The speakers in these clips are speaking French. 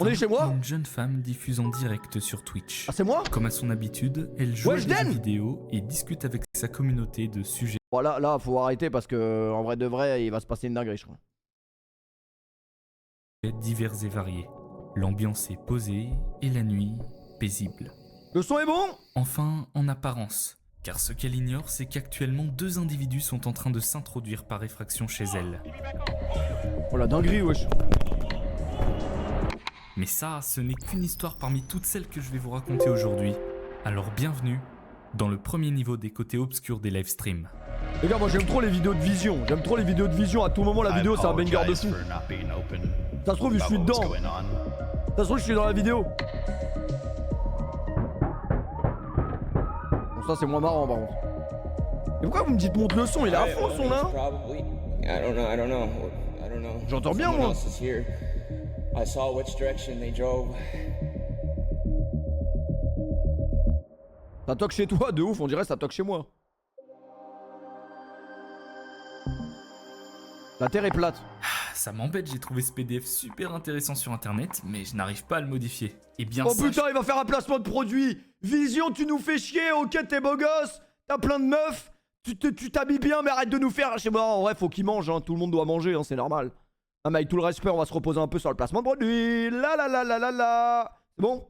On est chez moi. Une jeune femme diffuse en direct sur Twitch. Ah, c'est moi? Comme à son habitude, elle joue à des jeux vidéo et discute avec sa communauté de sujets Bon, là, faut arrêter parce que, en vrai de vrai, il va se passer une dinguerie, je crois. divers et variés. L'ambiance est posée et la nuit paisible. Le son est bon? Enfin, en apparence. Car ce qu'elle ignore, c'est qu'actuellement 2 individus sont en train de s'introduire par effraction chez elle. Oh la dinguerie, wesh. Mais ça, ce n'est qu'une histoire parmi toutes celles que je vais vous raconter aujourd'hui. Alors bienvenue dans le premier niveau des côtés obscurs des live streams. Les gars, moi j'aime trop les vidéos de vision. J'aime trop les vidéos de vision. À tout moment, la vidéo, c'est un banger de fou. Ça se trouve, je suis dedans. Ça se trouve, je suis dans la vidéo. Bon, ça, c'est moins marrant, par contre. Et pourquoi vous me dites monte le son? Il est à fond, le son, là? J'entends bien, moi. Ça toque chez toi, de ouf, on dirait ça toque chez moi. La terre est plate. Ça m'embête, j'ai trouvé ce PDF super intéressant sur internet, mais je n'arrive pas à le modifier. Et bien Oh ça, putain, il va faire un placement de produit. Vision, tu nous fais chier, ok, t'es beau gosse, t'as plein de meufs, tu t'habilles bien, mais arrête de nous faire. Je sais pas, en vrai, faut qu'il mange, hein. Tout le monde doit manger, hein, c'est normal. Ah, mais avec tout le respect, on va se reposer un peu sur le placement de produit. La la la la la la. C'est bon?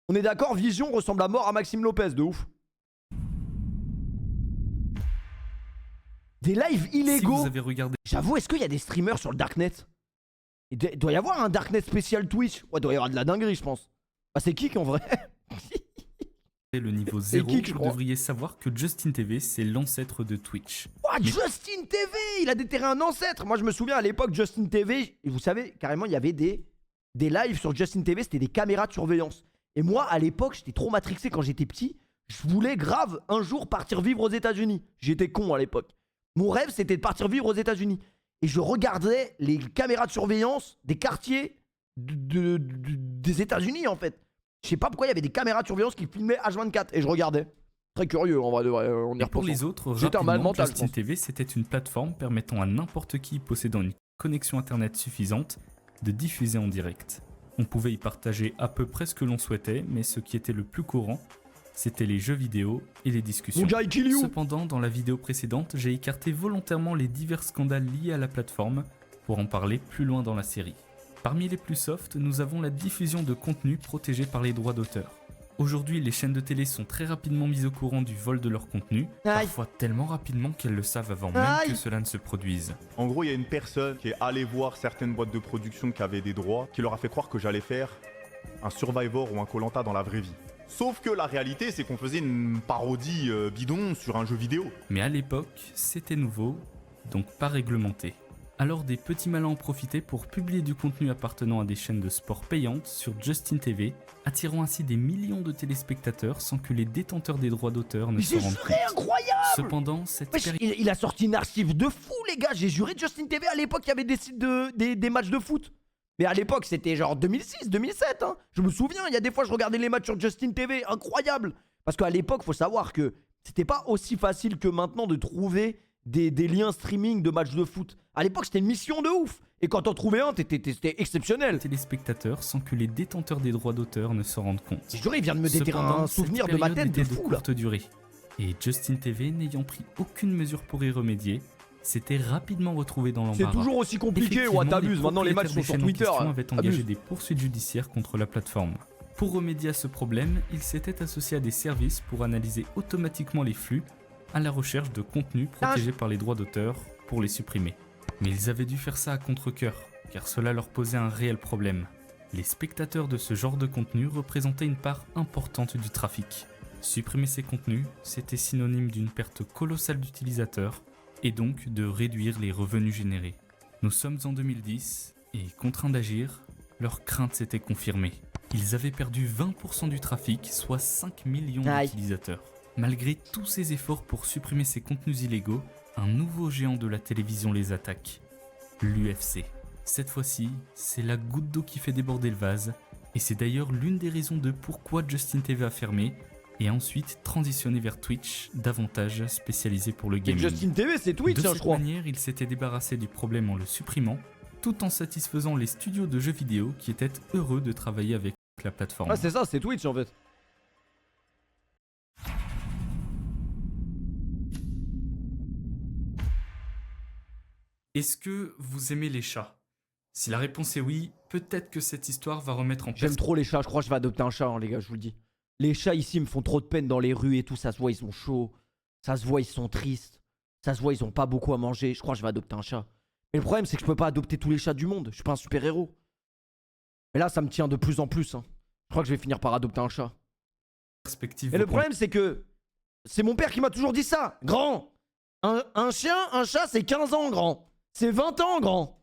On est d'accord, Vision ressemble à mort à Maxime Lopez, de ouf. Des lives illégaux. si vous avez regardé J'avoue, est-ce qu'il y a des streamers sur le Darknet? Il doit y avoir un Darknet spécial Twitch. Ouais, il doit y avoir de la dinguerie, je pense. Ah, c'est qui en vrai? le niveau 0, geek, je vous crois. devriez savoir que Justin TV, c'est l'ancêtre de Twitch. Oh, Justin TV, il a déterré un ancêtre. Moi, je me souviens à l'époque, Justin TV, et vous savez, carrément, il y avait des lives sur Justin TV, c'était des caméras de surveillance. Et moi, à l'époque, j'étais trop matrixé quand j'étais petit. Je voulais grave un jour partir vivre aux États-Unis. J'étais con à l'époque. Mon rêve, c'était de partir vivre aux États-Unis. Et je regardais les caméras de surveillance des quartiers des États-Unis, en fait. Je sais pas pourquoi il y avait des caméras de surveillance qui filmaient H24. Et je regardais. Très curieux, en vrai, de vrai. On y Et pour repense. les autres, J'étais un mal rapidement, mental, je Justin pense. TV, c'était une plateforme permettant à n'importe qui possédant une connexion internet suffisante de diffuser en direct. On pouvait y partager à peu près ce que l'on souhaitait, mais ce qui était le plus courant, c'était les jeux vidéo et les discussions. Mon gars, il kill you. Cependant, dans la vidéo précédente, j'ai écarté volontairement les divers scandales liés à la plateforme pour en parler plus loin dans la série. Parmi les plus soft, nous avons la diffusion de contenus protégés par les droits d'auteur. Aujourd'hui, les chaînes de télé sont très rapidement mises au courant du vol de leur contenu, parfois tellement rapidement qu'elles le savent avant même que cela ne se produise. En gros, il y a une personne qui est allée voir certaines boîtes de production qui avaient des droits, qui leur a fait croire que j'allais faire un Survivor ou un Koh-Lanta dans la vraie vie. Sauf que la réalité, c'est qu'on faisait une parodie bidon sur un jeu vidéo. Mais à l'époque, c'était nouveau, donc pas réglementé. Alors des petits malins en profitaient pour publier du contenu appartenant à des chaînes de sport payantes sur Justin TV, attirant ainsi des millions de téléspectateurs sans que les détenteurs des droits d'auteur ne se J'ai rendent juré, compte. incroyable. Cependant, cette Wesh, période il a sorti une archive de fou, les gars. J'ai juré, Justin TV, à l'époque, il y avait des sites des matchs de foot. Mais à l'époque, c'était genre 2006, 2007. Hein. Je me souviens, il y a des fois, je regardais les matchs sur Justin TV. Incroyable. Parce qu'à l'époque, faut savoir que c'était pas aussi facile que maintenant de trouver des liens streaming de matchs de foot. À l'époque, c'était une mission de ouf. Et quand t'en trouvais un, c'était exceptionnel. téléspectateurs sans que les détenteurs des droits d'auteur ne s'en rendent compte. J'ai juré, il vient de me déterrer Cependant, un souvenir cette de ma période tête de était fou, là. courte durée. Et Justin TV, n'ayant pris aucune mesure pour y remédier, s'était rapidement retrouvé dans C'est l'embarras. toujours aussi compliqué, Effectivement, ouais, t'abuses. Maintenant, les matchs sont sur propriétaires des Twitter. chaînes en question avaient engagé Abuse. des poursuites judiciaires contre la plateforme. Pour remédier à ce problème, ils s'étaient associés à des services pour analyser automatiquement les flux à la recherche de contenus protégés par les droits d'auteur pour les supprimer. Mais ils avaient dû faire ça à contre-cœur, car cela leur posait un réel problème. Les spectateurs de ce genre de contenu représentaient une part importante du trafic. Supprimer ces contenus, c'était synonyme d'une perte colossale d'utilisateurs et donc de réduire les revenus générés. Nous sommes en 2010 et, contraints d'agir, leurs craintes s'étaient confirmées. Ils avaient perdu 20% du trafic, soit 5 millions d'utilisateurs. Malgré tous ces efforts pour supprimer ces contenus illégaux, un nouveau géant de la télévision les attaque, l'UFC. Cette fois-ci, c'est la goutte d'eau qui fait déborder le vase, et c'est d'ailleurs l'une des raisons de pourquoi Justin TV a fermé, et a ensuite transitionné vers Twitch, davantage spécialisé pour le Et gaming. Justin TV, c'est Twitch, De hein, je cette crois. manière, il s'était débarrassé du problème en le supprimant, tout en satisfaisant les studios de jeux vidéo qui étaient heureux de travailler avec la plateforme. Ah, c'est ça, c'est Twitch en fait. Est-ce que vous aimez les chats? Si la réponse est oui, peut-être que cette histoire va remettre en J'aime perspective. trop les chats, je crois que je vais adopter un chat, hein, les gars, je vous le dis. Les chats ici me font trop de peine dans les rues et tout, ça se voit, ils sont chauds. Ça se voit, ils sont tristes. Ça se voit, ils ont pas beaucoup à manger. Je crois que je vais adopter un chat. Mais le problème, c'est que je peux pas adopter tous les chats du monde. Je suis pas un super-héros. Mais là, ça me tient de plus en plus. Hein. Je crois que je vais finir par adopter un chat. Et le problème, c'est que c'est mon père qui m'a toujours dit ça. Grand, un chien, un chat, c'est 15 ans, grand. C'est 20 ans, grand.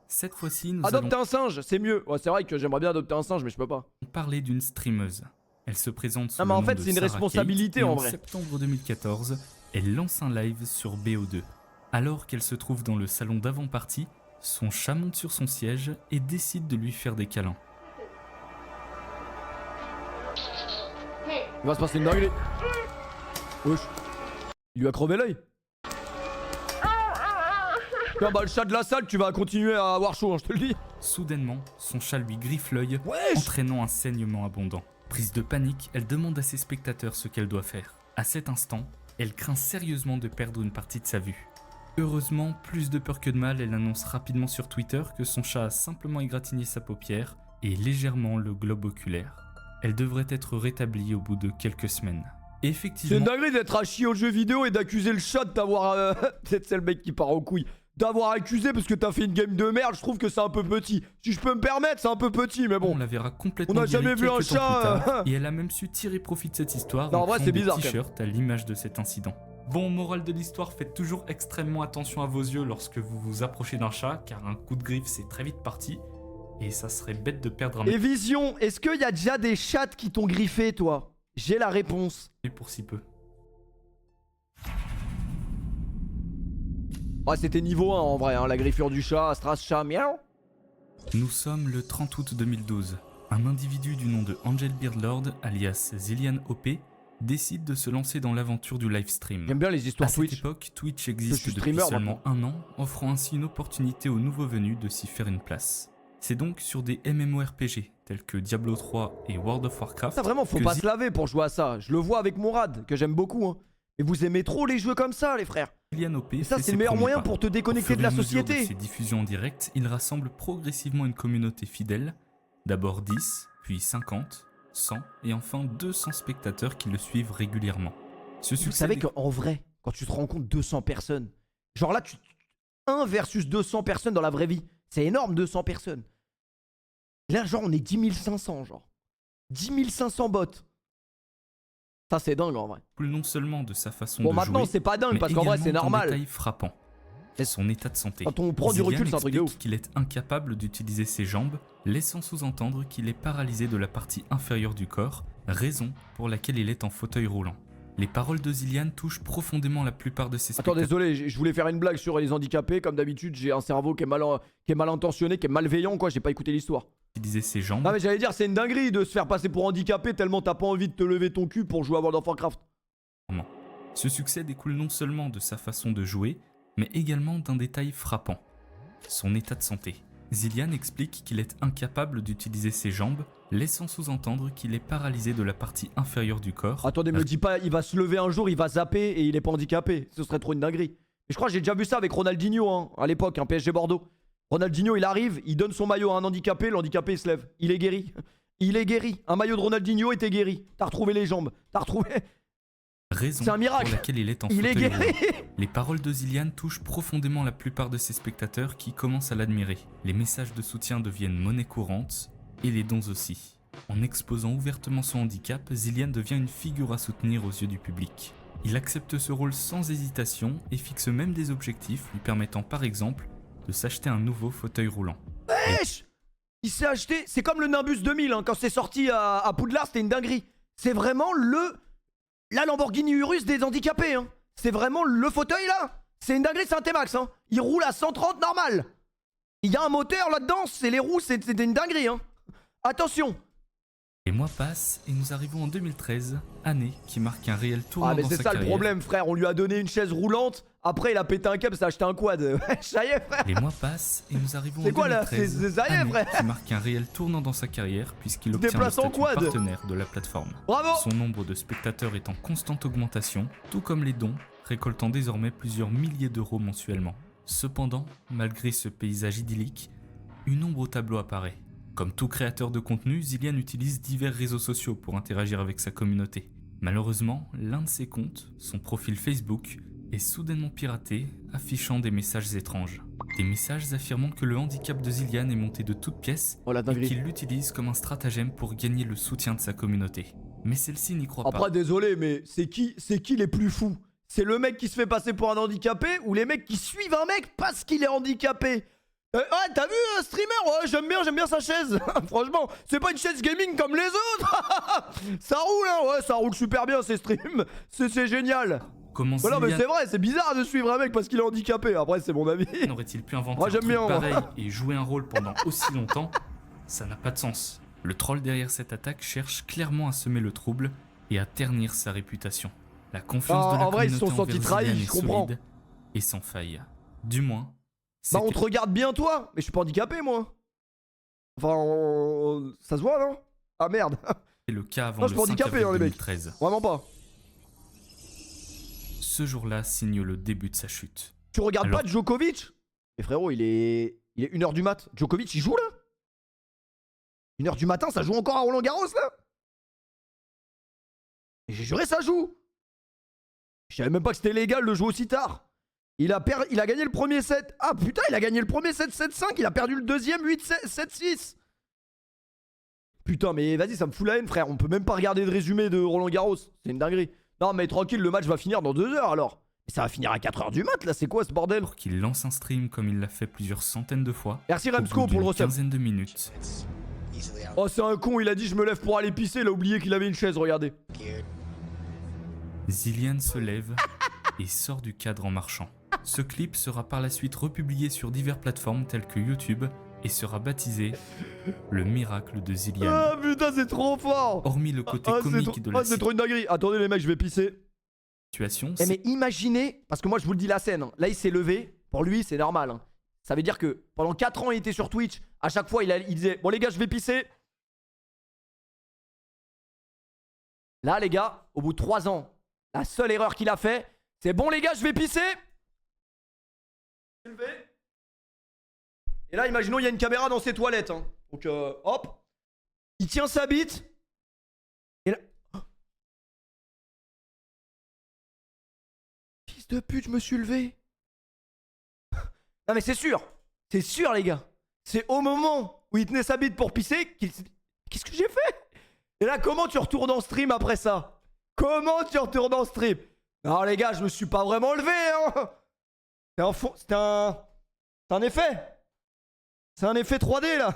Cette fois-ci, nous Adopter un singe, c'est mieux. Ouais, c'est vrai que j'aimerais bien adopter un singe, mais je peux pas. allons parler d'une streameuse. Elle se présente sous Non, mais le en nom fait, de c'est une Sarah responsabilité, Kate, et en vrai. En septembre 2014, elle lance un live sur BO2. Alors qu'elle se trouve dans le salon d'avant-partie, son chat monte sur son siège et décide de lui faire des câlins. Il va se passer une dinguerie. Wesh. Il lui a crevé l'œil. Tiens, bah le chat de la salle, tu vas continuer à avoir chaud, hein, je te le dis. Soudainement, son chat lui griffe l'œil, Wesh. entraînant un saignement abondant. Prise de panique, elle demande à ses spectateurs ce qu'elle doit faire. À cet instant, elle craint sérieusement de perdre une partie de sa vue. Heureusement, plus de peur que de mal, elle annonce rapidement sur Twitter que son chat a simplement égratigné sa paupière et légèrement le globe oculaire. Elle devrait être rétablie au bout de quelques semaines. Et C'est une effectivement, dinguerie d'être à chier aux jeux vidéo et d'accuser le chat de t'avoir... Peut-être c'est le mec qui part en couille. D'avoir accusé parce que t'as fait une game de merde, je trouve que c'est un peu petit. Si je peux me permettre, c'est un peu petit, mais on bon. la verra complètement On n'a virée jamais vu un quelques temps chat, plus tard, et elle a même su tirer profit de cette histoire Non, en en vrai, créant c'est des bizarre, quand même. t-shirts à l'image de cet incident. Bon, morale de l'histoire, faites toujours extrêmement attention à vos yeux lorsque vous vous approchez d'un chat, car un coup de griffe c'est très vite parti, et ça serait bête de perdre un Et Vision, est-ce qu'il y a déjà des chats qui t'ont griffé, toi? J'ai la réponse. mec pour si peu. Ah, c'était niveau 1 en vrai, hein, la griffure du chat, Astras chat, miaou. Nous sommes le 30 août 2012. Un individu du nom de Angel Beardlord, alias Zillian OP, décide de se lancer dans l'aventure du live stream. J'aime bien les À histoires cette Twitch. époque, Twitch Je existe suis depuis streamer seulement un an, offrant ainsi une opportunité aux nouveaux venus de s'y faire une place. C'est donc sur des MMORPG tels que Diablo 3 et World of Warcraft Ça vraiment, faut que pas se laver pour jouer à ça. Je le vois avec mon rad, que j'aime beaucoup. Hein. Et vous aimez trop les jeux comme ça, les frères. Zillian OP Et ça, fait c'est ses le meilleur premiers moyen pas. pour te Au déconnecter fur de et la à mesure société. de ses diffusions en direct, il rassemble progressivement une communauté fidèle, d'abord 10, puis 50, 100 et enfin 200 spectateurs qui le suivent régulièrement. Ce Vous succès savez qu'en vrai, quand tu te rends compte 200 personnes, genre là, 1 versus 200 personnes dans la vraie vie, c'est énorme 200 personnes. Là, genre, on est 10 500, genre. 10 500 bots. Ça, c'est dingue en vrai. découle non seulement de sa façon Bon, de maintenant, jouer, c'est pas dingue mais parce qu'en vrai, également c'est d'un normal. détail frappant. Son état de santé. Quand on prend du Zillian recul, c'est un truc de explique ouf. qu'il est incapable d'utiliser ses jambes, laissant sous-entendre qu'il est paralysé de la partie inférieure du corps, raison pour laquelle il est en fauteuil roulant. Les paroles de Zillian touchent profondément la plupart de ses Attends, spectateurs. désolé, je voulais faire une blague sur les handicapés. Comme d'habitude, j'ai un cerveau qui est mal intentionné, qui est malveillant, quoi. J'ai pas écouté l'histoire. Utiliser ses jambes, Non, mais j'allais dire, c'est une dinguerie de se faire passer pour handicapé tellement t'as pas envie de te lever ton cul pour jouer à World of Warcraft. ce succès découle non seulement de sa façon de jouer, mais également d'un détail frappant. Son état de santé. Zillian explique qu'il est incapable d'utiliser ses jambes, laissant sous-entendre qu'il est paralysé de la partie inférieure du corps. Attendez, me dis pas, il va se lever un jour, il va zapper et il est pas handicapé. Ce serait trop une dinguerie. Et je crois que j'ai déjà vu ça avec Ronaldinho, hein, à l'époque, un PSG Bordeaux. Ronaldinho, il arrive, il donne son maillot à un handicapé, l'handicapé il se lève. Il est guéri. Il est guéri. Un maillot de Ronaldinho était guéri. T'as retrouvé les jambes. T'as retrouvé. Raison C'est un miracle. pour laquelle il est en Il est fauteuil guéri. roulant. Les paroles de Zillian touchent profondément la plupart de ses spectateurs qui commencent à l'admirer. Les messages de soutien deviennent monnaie courante, et les dons aussi. En exposant ouvertement son handicap, Zillian devient une figure à soutenir aux yeux du public. Il accepte ce rôle sans hésitation et fixe même des objectifs lui permettant par exemple de s'acheter un nouveau fauteuil roulant. Wesh, il s'est acheté. C'est comme le Nimbus 2000, hein, quand c'est sorti à Poudlard, c'était une dinguerie. C'est vraiment la Lamborghini Urus des handicapés. Hein. C'est vraiment le fauteuil là. C'est une dinguerie, c'est un T-Max. Hein. Il roule à 130 normal. Il y a un moteur là-dedans, c'est les roues, c'était une dinguerie. Hein. Attention. Les mois passent et nous arrivons en 2013, année qui marque un réel tournant Ah mais dans c'est sa ça le carrière. problème frère, on lui a donné une chaise roulante Après, il a pété un câble, s'est acheté un quad. Ça y est, frère. Les mois passent et nous arrivons en C'est quoi, là? 2013, C'est ça y est, année frère. qui marque un réel tournant dans sa carrière puisqu'il obtient le déplace en statut quad. partenaire de la plateforme. Bravo. Son nombre de spectateurs est en constante augmentation, tout comme les dons, récoltant désormais plusieurs milliers d'euros mensuellement. Cependant, malgré ce paysage idyllique, une ombre au tableau apparaît. Comme tout créateur de contenu, Zillian utilise divers réseaux sociaux pour interagir avec sa communauté. Malheureusement, l'un de ses comptes, son profil Facebook, est soudainement piraté, affichant des messages étranges. Des messages affirmant que le handicap de Zillian est monté de toutes pièces Oh la et dinguerie. qu'il l'utilise comme un stratagème pour gagner le soutien de sa communauté. Mais celle-ci n'y croit pas. Après, désolé, mais c'est qui les plus fous? C'est le mec qui se fait passer pour un handicapé ou les mecs qui suivent un mec parce qu'il est handicapé? Ouais, t'as vu un streamer? Ouais, j'aime bien sa chaise. Franchement, c'est pas une chaise gaming comme les autres. Ça roule, hein? Ouais, ça roule super bien ces streams. C'est génial. Comment Voilà, mais Zillian c'est vrai, c'est bizarre de suivre un mec parce qu'il est handicapé. Après, c'est mon avis. aurait-il pu inventer Moi, un j'aime truc bien, moi. pareil et jouer un rôle pendant aussi longtemps? Ça n'a pas de sens. Le troll derrière cette attaque cherche clairement à semer le trouble et à ternir sa réputation. La confiance de la En vrai, ils se communauté sont sentis envers trahis, Zillian je est comprends. solide et sans faille. Du moins, Bah, on c'était te regarde bien, toi. Mais je suis pas handicapé, moi. Enfin, ça se voit, non? Ah merde. le cas avant Non, le je suis 5 handicapé, avril hein, les mecs. 2013. Vraiment pas. Ce jour-là signe le début de sa chute. Tu regardes Alors- pas Djokovic? Mais frérot, il est 1h du mat. Djokovic, il joue là? 1h du matin, ça joue encore à Roland Garros là? Et j'ai juré, ça joue. Je savais même pas que c'était légal de jouer aussi tard. Il a gagné le premier set. Ah putain, il a gagné le premier set 7-5. Il a perdu le deuxième 8-7-6. Putain, mais vas-y, ça me fout la haine, frère. On peut même pas regarder de résumé de Roland Garros. C'est une dinguerie. Non, mais tranquille, le match va finir dans 2 heures alors. Mais ça va finir à 4h du mat là, c'est quoi ce bordel? Alors qu'il lance un stream comme il l'a fait plusieurs centaines de fois. Merci au Remsco bout pour le d'une recep. quinzaine de minutes, Oh, c'est un con, il a dit je me lève pour aller pisser, il a oublié qu'il avait une chaise, regardez. Zillian se lève et sort du cadre en marchant. Ce clip sera par la suite republié sur diverses plateformes telles que YouTube et sera baptisé le miracle de Zillian. Ah putain, c'est trop fort. Hormis le côté Ah, comique de la c'est trop une dinguerie. Attendez les mecs, je vais pisser. situation, Eh mais imaginez, parce que moi je vous le dis la scène, hein. Là il s'est levé, pour lui c'est normal. Hein. Ça veut dire que pendant 4 ans il était sur Twitch, à chaque fois il disait bon les gars je vais pisser. Là les gars, au bout de 3 ans, la seule erreur qu'il a fait, c'est bon les gars je vais pisser. Et là imaginons il y a une caméra dans ses toilettes. Hein. Donc hop, il tient sa bite. Et là... Fils de pute, je me suis levé. Non mais c'est sûr les gars. C'est au moment où il tenait sa bite pour pisser qu'il s'est dit, qu'est-ce que j'ai fait? Et là comment tu retournes en stream après ça? Comment tu retournes en stream? Non les gars, je me suis pas vraiment levé hein. C'est un effet. C'est un effet 3D là.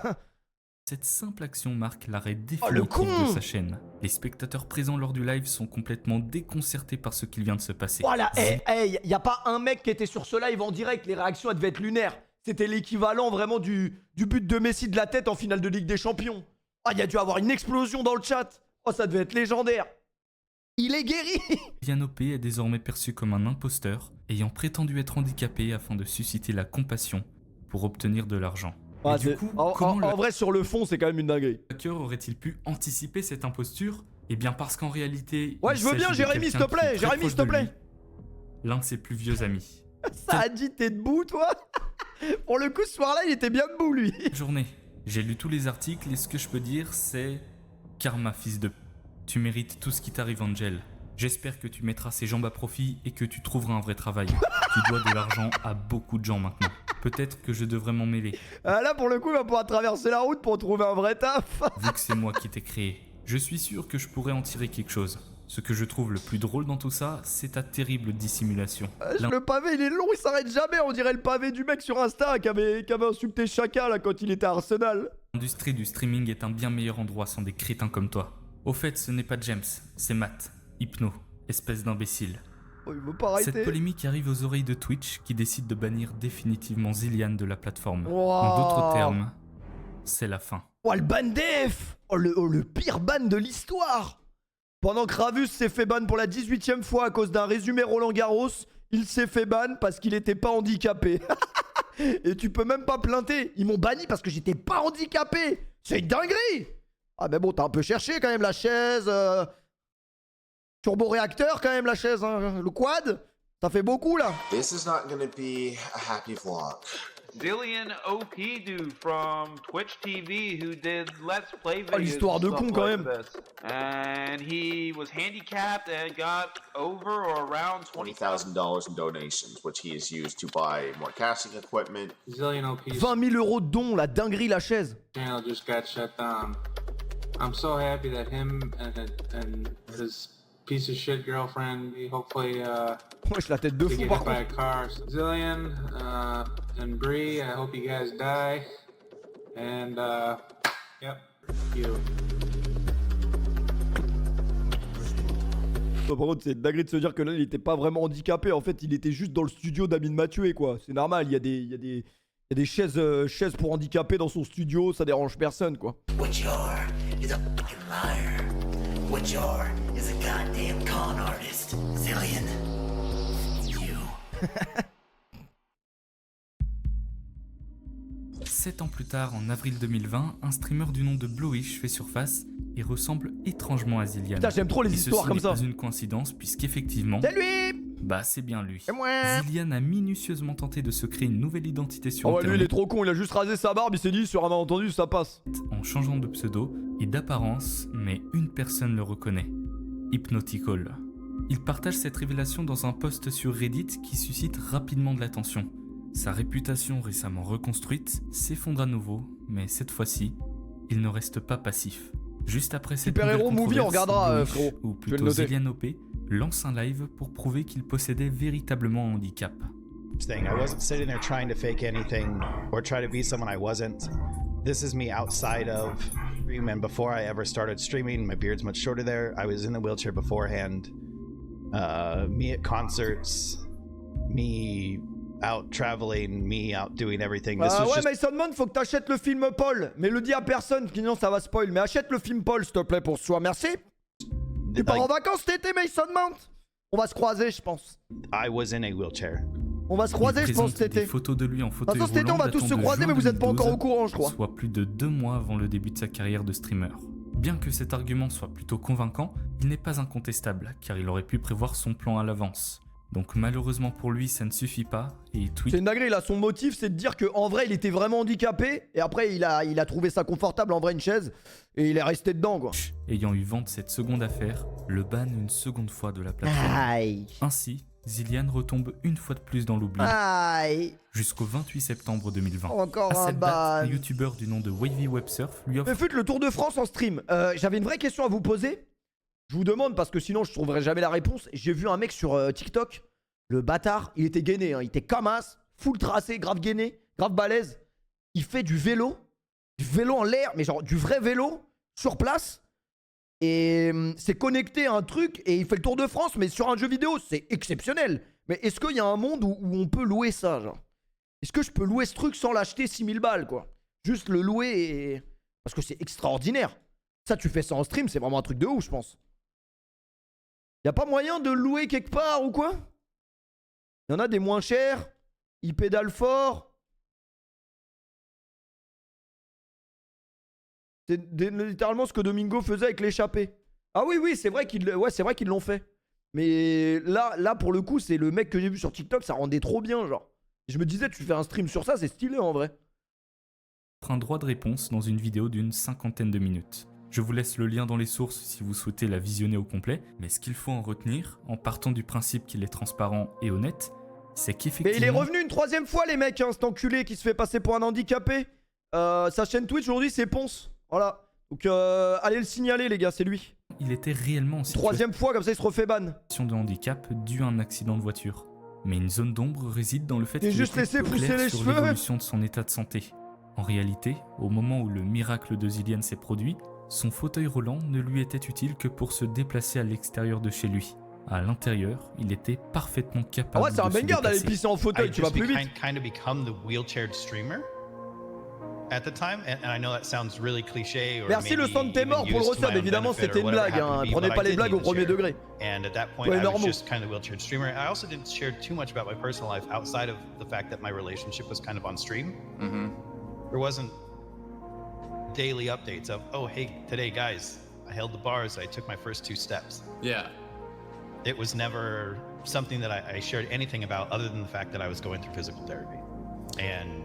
cette simple action marque l'arrêt Oh, le définitif con de sa chaîne. Les spectateurs présents lors du live sont complètement déconcertés par ce qu'il vient de se passer. Voilà, y a pas un mec qui était sur ce live en direct, les réactions elles devaient être lunaires. C'était l'équivalent vraiment du but de Messi de la tête en finale de Ligue des Champions. Ah, il y a dû avoir une explosion dans le chat. Oh, ça devait être légendaire. Il est guéri. Zillian OP est désormais perçu comme un imposteur, ayant prétendu être handicapé afin de susciter la compassion pour obtenir de l'argent. Ah, Et du coup, en comment le vrai, sur le fond, c'est quand même une dinguerie. hacker aurait-il pu anticiper cette imposture? Eh bien parce qu'en réalité... Ouais, il je veux bien, s'agit de Jérémy, s'il te quelqu'un qui plaît, est très Jérémy, proche s'il te de plaît. lui, l'un de ses plus vieux amis. Ça a dit, t'es debout, toi? Pour le coup, ce soir-là, il était bien debout, lui. Journée. J'ai lu tous les articles et ce que je peux dire c'est... Karma, fils de... Tu mérites tout ce qui t'arrive, Angel. J'espère que tu mettras ces jambes à profit et que tu trouveras un vrai travail. Tu dois de l'argent à beaucoup de gens maintenant. Peut-être que je devrais m'en mêler, Ah, là, pour le coup, il va pouvoir traverser la route pour trouver un vrai taf. vu que c'est moi qui t'ai créé. Je suis sûr que je pourrais en tirer quelque chose. Ce que je trouve le plus drôle dans tout ça, c'est ta terrible dissimulation. Le pavé, il est long, il s'arrête jamais. On dirait le pavé du mec sur Insta qui avait insulté Chaka là quand il était à Arsenal. L'industrie du streaming est un bien meilleur endroit sans des crétins comme toi. Au fait, ce n'est pas James, c'est Matt. Hypno, espèce d'imbécile. Oh, il veut pas arrêter. Cette polémique arrive aux oreilles de Twitch qui décide de bannir définitivement Zillian de la plateforme. Wow. En d'autres termes, c'est la fin. Oh, le ban def. Le pire ban de l'histoire. Pendant que Ravus s'est fait ban pour la 18ème fois à cause d'un résumé Roland Garros, Il s'est fait ban parce qu'il était pas handicapé. Et tu peux même pas plainter. Ils m'ont banni parce que j'étais pas handicapé. C'est une dinguerie. Ah mais bon, t'as un peu cherché quand même la chaise. Turbo-réacteur quand même la chaise. Hein. Le quad. Ça fait beaucoup là. This is not gonna be a happy vlog. Dillian OP dude from Twitch TV who did Let's Play videos. Oh, l'histoire de and con stuff quand like même. this. And he was handicapped and got over or around $20,000 in donations, which he has used to buy more casting equipment. Zillion OP's 20 000 € de dons, la dinguerie la chaise. channel just got shut down. I'm so happy that him and his piece of shit girlfriend, hopefully Wesh, la tête de they fou get par hit by a contre. car. Zillion and Bree, I hope you guys die. And yep, you. Par contre, c'est une dinguerie de se dire que là, il était pas vraiment handicapé. En fait, il était juste dans le studio d'Amine Mathieu, quoi. C'est normal, il y a des chaises pour handicapés dans son studio, ça dérange personne, quoi. Witcher is a fucking liar. Witcher is a goddamn con artist. Zillion. You. 7 ans plus tard, en avril 2020, un streamer du nom de Blowish fait surface et ressemble étrangement à Zillian. Putain, j'aime trop les Et histoires ceci comme n'est ça. pas une coïncidence, puisqu'effectivement, C'est lui. bah c'est bien lui. C'est moi. Zillian a minutieusement tenté de se créer une nouvelle identité sur Oh ouais, lui, il est Internet trop con, il a juste rasé sa barbe, il s'est dit, sur un malentendu, ça passe. en changeant de pseudo et d'apparence, mais une personne le reconnaît. Hypnotical. Il partage cette révélation dans un post sur Reddit qui suscite rapidement de l'attention. Sa réputation récemment reconstruite s'effondre à nouveau, mais cette fois-ci, il ne reste pas passif. Juste après cette Super Héros nouvelle Movie, on controverse, regardera, Blowish, frérot. ou Je vais le plutôt noter. Zillian OP, lance un live pour prouver qu'il possédait véritablement un handicap. Thing. I wasn't sitting there trying to fake anything or try to be someone I wasn't. This is me outside of stream, and before I ever started streaming, my beard's much shorter there. I was in the wheelchair beforehand. Me at concerts, me out traveling, me out doing everything. This was Ouais, just Mason Mount, faut que t'achètes le film Paul. Mais le dis à personne, sinon ça va spoil. Mais achète le film Paul, s'il te plaît, pour soi. Merci. Tu pars en vacances cet été, Mason Mount? On va se croiser, je pense. I was in a wheelchair. On va se Il croiser, je pense, présente cet des été. photos de lui en De toute fauteuil façon, cet été, on roulant va tous datant se de croiser, juin mais vous êtes pas 2012, encore au courant, je crois. Soit plus de 2 mois avant le début de sa carrière de streamer. Bien que cet argument soit plutôt convaincant, il n'est pas incontestable, car il aurait pu prévoir son plan à l'avance. Donc malheureusement pour lui, ça ne suffit pas, et C'est tweet une dinguerie, là. Son motif, c'est de dire qu'en vrai, il était vraiment handicapé. Et après, il a trouvé ça confortable, en vrai, une chaise. Et il est resté dedans, quoi. ayant eu vent de cette seconde affaire, le ban une seconde fois de la plateforme. Aïe. Ainsi, Zillian retombe une fois de plus dans l'oubli, Aïe. jusqu'au 28 septembre 2020. Encore À un cette date, un ban. youtubeur du nom de Wavy Websurf lui offre Mais faites le Tour de France en stream. J'avais une vraie question à vous poser. Je vous demande parce que sinon je trouverai jamais la réponse. J'ai vu un mec sur TikTok. Le bâtard, il était gainé. Hein. Il était comme as, full tracé, grave gainé, grave balèze. Il fait du vélo en l'air, mais genre du vrai vélo sur place. Et c'est connecté à un truc et il fait le Tour de France, mais sur un jeu vidéo. C'est exceptionnel. Mais est-ce qu'il y a un monde où on peut louer ça, genre? Est-ce que je peux louer ce truc sans l'acheter 6000 balles, quoi? Juste le louer et... Parce que c'est extraordinaire. Ça, tu fais ça en stream, c'est vraiment un truc de ouf, je pense. Y a pas moyen de le louer quelque part ou quoi? Y en a des moins chers. Ils pédalent fort. C'est littéralement ce que Domingo faisait avec l'échappée. Ah oui, oui, c'est vrai qu'ils l'ont fait. Mais là, pour le coup, c'est le mec que j'ai vu sur TikTok, ça rendait trop bien, genre. Je me disais, tu fais un stream sur ça, c'est stylé en vrai. un droit de réponse dans une vidéo d'une 50aine de minutes. Je vous laisse le lien dans les sources si vous souhaitez la visionner au complet, mais ce qu'il faut en retenir, en partant du principe qu'il est transparent et honnête, c'est qu'effectivement... Mais il est revenu une troisième fois, les mecs, hein, cet enculé qui se fait passer pour un handicapé. Sa chaîne Twitch aujourd'hui, c'est Ponce. Voilà. Donc allez le signaler, les gars, c'est lui. Il était réellement en situation Troisième fois, comme ça, il se refait ban. de handicap dû à un accident de voiture. Mais une zone d'ombre réside dans le fait T'es qu'il juste était laissé peu pousser clair les sur cheveux. l'évolution de son état de santé. En réalité, au moment où le miracle de Zillian s'est produit, son fauteuil roulant ne lui était utile que pour se déplacer à l'extérieur de chez lui. À l'intérieur, il était parfaitement Ah capable ouais, c'est un de se banger d'aller déplacer. pisser en fauteuil, tu vas plus vite. kind of become the wheelchaired streamer. at the time, and I know that sounds really cliché. Or Merci le maybe sang de tes even morts pour le used to my resub, own évidemment benefit or c'était une whatever blague, it happened hein. to be, Prenez but pas I les did blagues need au to premier share. degré. And at that point, Ouais, I was normaux. just kind of a wheelchair streamer. I also didn't share too much about my personal life outside of the fact that my relationship was kind of on stream. There wasn't daily updates of, oh, hey, today, guys, I held the bars, I took my first 2 steps. Yeah. It was never something that I shared anything about other than the fact that I was going through physical therapy. And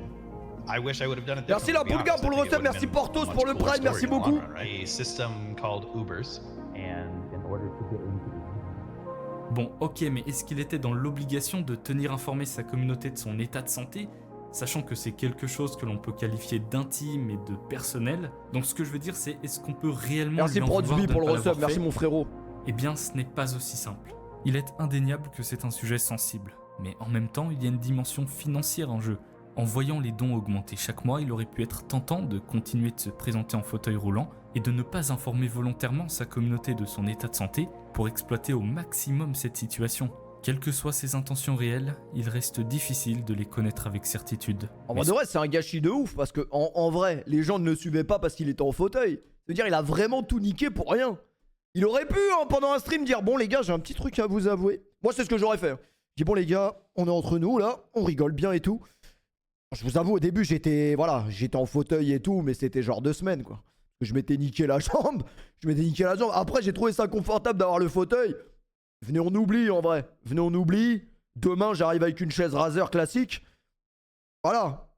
I wish I would have done it Merci la differently, to be Poulga honest. pour le I think it resub, would have merci been Portos a much pour le cooler prime, merci story in the long beaucoup. run, right? A system called Ubers, and in order to get into Bon, ok, mais est-ce qu'il était dans l'obligation de tenir informé sa communauté de son état de santé, sachant que c'est quelque chose que l'on peut qualifier d'intime et de personnel? Donc ce que je veux dire, c'est est-ce qu'on peut réellement Merci lui en vouloir Prodsby de pour ne le pas l'avoir resub, merci fait? mon frérot. Eh bien, ce n'est pas aussi simple. Il est indéniable que c'est un sujet sensible, mais en même temps, il y a une dimension financière en jeu. En voyant les dons augmenter chaque mois, il aurait pu être tentant de continuer de se présenter en fauteuil roulant et de ne pas informer volontairement sa communauté de son état de santé pour exploiter au maximum cette situation. Quelles que soient ses intentions réelles, il reste difficile de les connaître avec certitude. En Mais vrai de vrai, c'est un gâchis de ouf parce que en vrai, les gens ne le suivaient pas parce qu'il était en fauteuil. C'est-à-dire, il a vraiment tout niqué pour rien. Il aurait pu, hein, pendant un stream, dire bon les gars, j'ai un petit truc à vous avouer. Moi, c'est ce que j'aurais fait. Je dis bon les gars, on est entre nous là, on rigole bien et tout. Je vous avoue, au début, j'étais en fauteuil et tout, mais c'était genre 2 semaines quoi. Je m'étais niqué la jambe. Après, j'ai trouvé ça confortable d'avoir le fauteuil. Venez, on oublie en vrai. Venez, on oublie. Demain, j'arrive avec une chaise Razer classique. Voilà.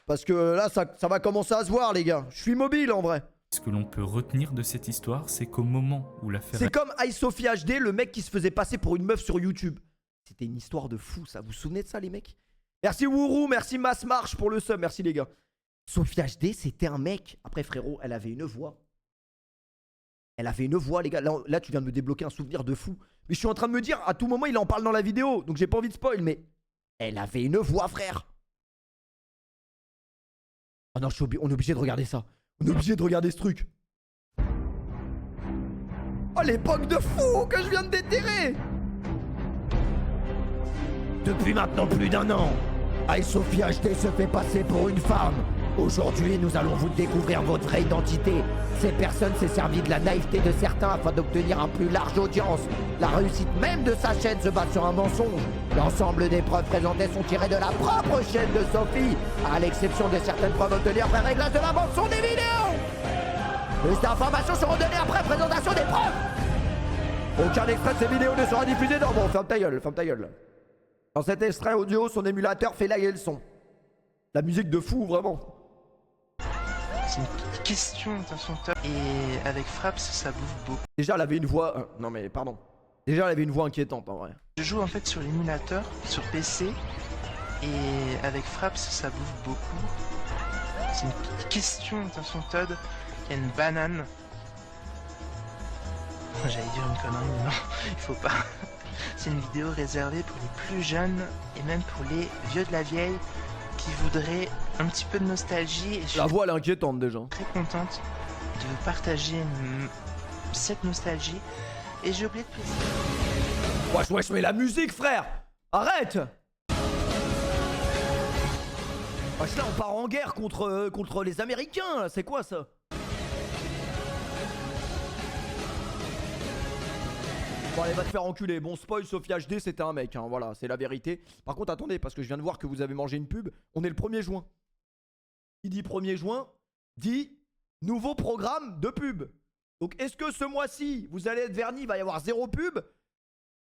Parce que là, ça va commencer à se voir, les gars. Je suis mobile en vrai. ce que l'on peut retenir de cette histoire, c'est qu'au moment où l'affaire... C'est comme iSophie HD, le mec qui se faisait passer pour une meuf sur YouTube. C'était une histoire de fou, ça. Vous vous souvenez de ça, les mecs? Merci Wourou, merci Mass March pour le sub, merci les gars. Sophie HD, c'était un mec. Après, frérot, elle avait une voix. Elle avait une voix, les gars. Là, tu viens de me débloquer un souvenir de fou. Mais je suis en train de me dire, à tout moment, il en parle dans la vidéo. Donc, j'ai pas envie de spoil, mais elle avait une voix, frère. Oh non, on est obligé de regarder ça. On est obligé de regarder ce truc. Oh, l'époque de fou que je viens de déterrer. Depuis maintenant plus d'1 an, iSophie HD se fait passer pour une femme. Aujourd'hui, nous allons vous découvrir votre vraie identité. Ces personnes s'est servi de la naïveté de certains afin d'obtenir un plus large audience. La réussite même de sa chaîne se base sur un mensonge. L'ensemble des preuves présentées sont tirées de la propre chaîne de Sophie, à l'exception de certaines preuves obtenues après réglage de la bande-son des vidéos. Plus d'informations seront données après présentation des preuves. Aucun extrait de ces vidéos ne sera diffusé dans... Bon, ferme ta gueule. Dans cet extrait audio, son émulateur fait laguer le son. La musique de fou, vraiment. C'est une question dans son top. Et avec Fraps, ça bouffe beaucoup. Déjà, elle avait une voix... non mais, pardon. Déjà, elle avait une voix inquiétante, en vrai. Je joue en fait sur l'émulateur, sur PC. Et avec Fraps, ça bouffe beaucoup. C'est une question dans son Todd. Il y a une banane. J'allais dire une connerie, mais non, il faut pas. C'est une vidéo réservée pour les plus jeunes et même pour les vieux de la vieille qui voudraient un petit peu de nostalgie. Et la voix, elle est inquiétante déjà. Très contente de vous partager cette nostalgie. Et j'ai oublié de préciser. Wesh, mais la musique, frère! Arrête! Wesh, là, on part en guerre contre les Américains, c'est quoi ça? Bon, allez, va te faire enculer. Bon, spoil, Sophie HD, c'était un mec, hein, voilà, c'est la vérité. Par contre, attendez, parce que je viens de voir que vous avez mangé une pub. On est le 1er juin. Qui dit 1er juin, dit nouveau programme de pub. Donc, est-ce que ce mois-ci, vous allez être vernis, il va y avoir 0 pub?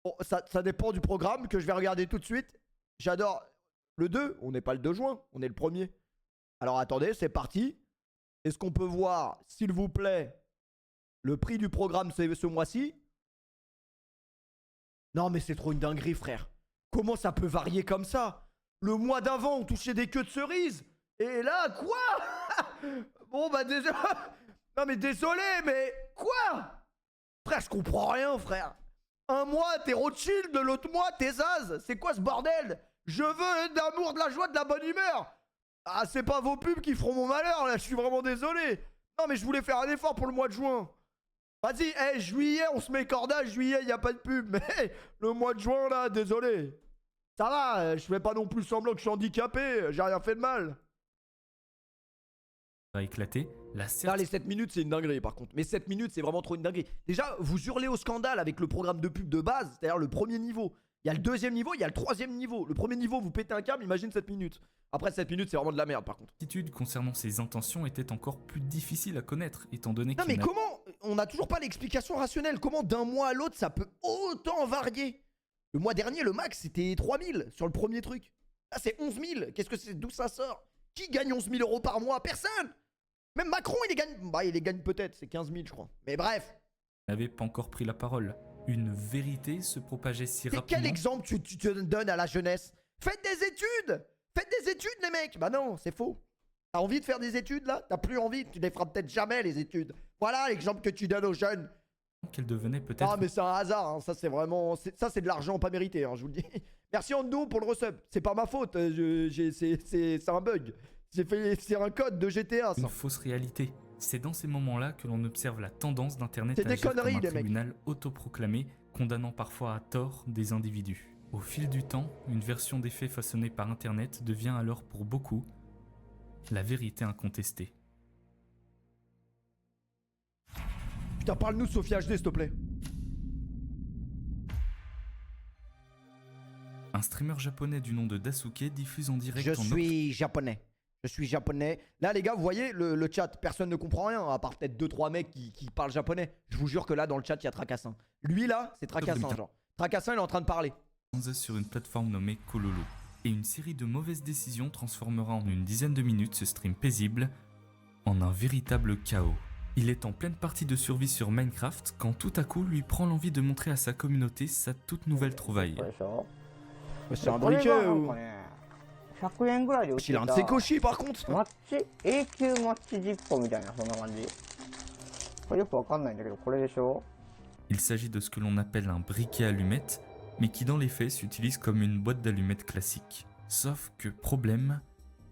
Bon, ça dépend du programme que je vais regarder tout de suite. J'adore le 2, on n'est pas le 2 juin, on est le 1er. Alors, attendez, c'est parti. Est-ce qu'on peut voir, s'il vous plaît, le prix du programme ce mois-ci? Non mais c'est trop une dinguerie, frère. Comment ça peut varier comme ça? Le mois d'avant on touchait des queues de cerises. Et là quoi? Bon bah désolé. Non mais désolé mais quoi? Frère je comprends rien, frère. Un mois t'es Rothschild, de l'autre mois t'es Zaz. C'est quoi ce bordel? Je veux d'amour, de la joie, de la bonne humeur. Ah c'est pas vos pubs qui feront mon malheur là, je suis vraiment désolé. Non mais je voulais faire un effort pour le mois de juin. Vas-y, hey, juillet, on se met cordage, juillet, y a pas de pub. Mais le mois de juin, là, désolé. Ça va, je fais pas non plus semblant que je suis handicapé, j'ai rien fait de mal. a éclaté, la Là, les 7 minutes, c'est une dinguerie par contre. Mais 7 minutes, c'est vraiment trop une dinguerie. Déjà, vous hurlez au scandale avec le programme de pub de base, c'est-à-dire le premier niveau. Il y a le deuxième niveau, il y a le troisième niveau. Le premier niveau, vous pétez un câble, imagine 7 minutes. Après 7 minutes, c'est vraiment de la merde par contre. certitude concernant ses intentions était encore plus difficile à connaître, étant donné Non qu'il mais comment? On n'a toujours pas l'explication rationnelle. Comment d'un mois à l'autre, ça peut autant varier? Le mois dernier, le max, c'était 3000 sur le premier truc. Là, c'est 11 000. Qu'est-ce que c'est? D'où ça sort? Qui gagne 11 000 euros par mois? Personne! Même Macron, il les gagne. Bah, il les gagne peut-être. C'est 15 000, je crois. Mais bref. n'avait pas encore pris la parole. Une vérité se propageait si Mais rapidement. quel exemple tu te donnes à la jeunesse? Faites des études! Faites des études, les mecs! Bah non, c'est faux. T'as envie de faire des études, là? T'as plus envie. Tu les feras peut-être jamais, les études. Voilà l'exemple que tu donnes aux jeunes. Qu'elle devenait peut-être Ah mais c'est un hasard, hein. Ça c'est vraiment... Ça c'est de l'argent pas mérité, hein, je vous le dis. Merci Ando pour le resub. C'est pas ma faute, c'est un bug. C'est un code de GTA ça. une fausse réalité. C'est dans ces moments-là que l'on observe la tendance d'Internet C'est à des agir conneries, comme un les mecs. tribunal autoproclamé, condamnant parfois à tort des individus. Au fil du temps, une version des faits façonnée par Internet devient alors pour beaucoup la vérité incontestée. Putain, parle-nous de Sophia HD s'il te plaît. Un streamer japonais du nom de Dasuke diffuse en direct Je en suis japonais. Je suis japonais. Là les gars, vous voyez le chat, personne ne comprend rien, à part peut-être 2-3 mecs qui parlent japonais. Je vous jure que là dans le chat, il y a Tracassin. Lui là, c'est Tracassin genre. Tracassin, il est en train de parler. sur une plateforme nommée Kololo. Et une série de mauvaises décisions transformera en une dizaine de minutes ce stream paisible en un véritable chaos. Il est en pleine partie de survie sur Minecraft quand tout à coup lui prend l'envie de montrer à sa communauté sa toute nouvelle trouvaille. C'est un briquet ou... Il a un de ses cochis par contre. Il s'agit de ce que l'on appelle un briquet allumette, mais qui dans les faits s'utilise comme une boîte d'allumettes classique. Sauf que problème,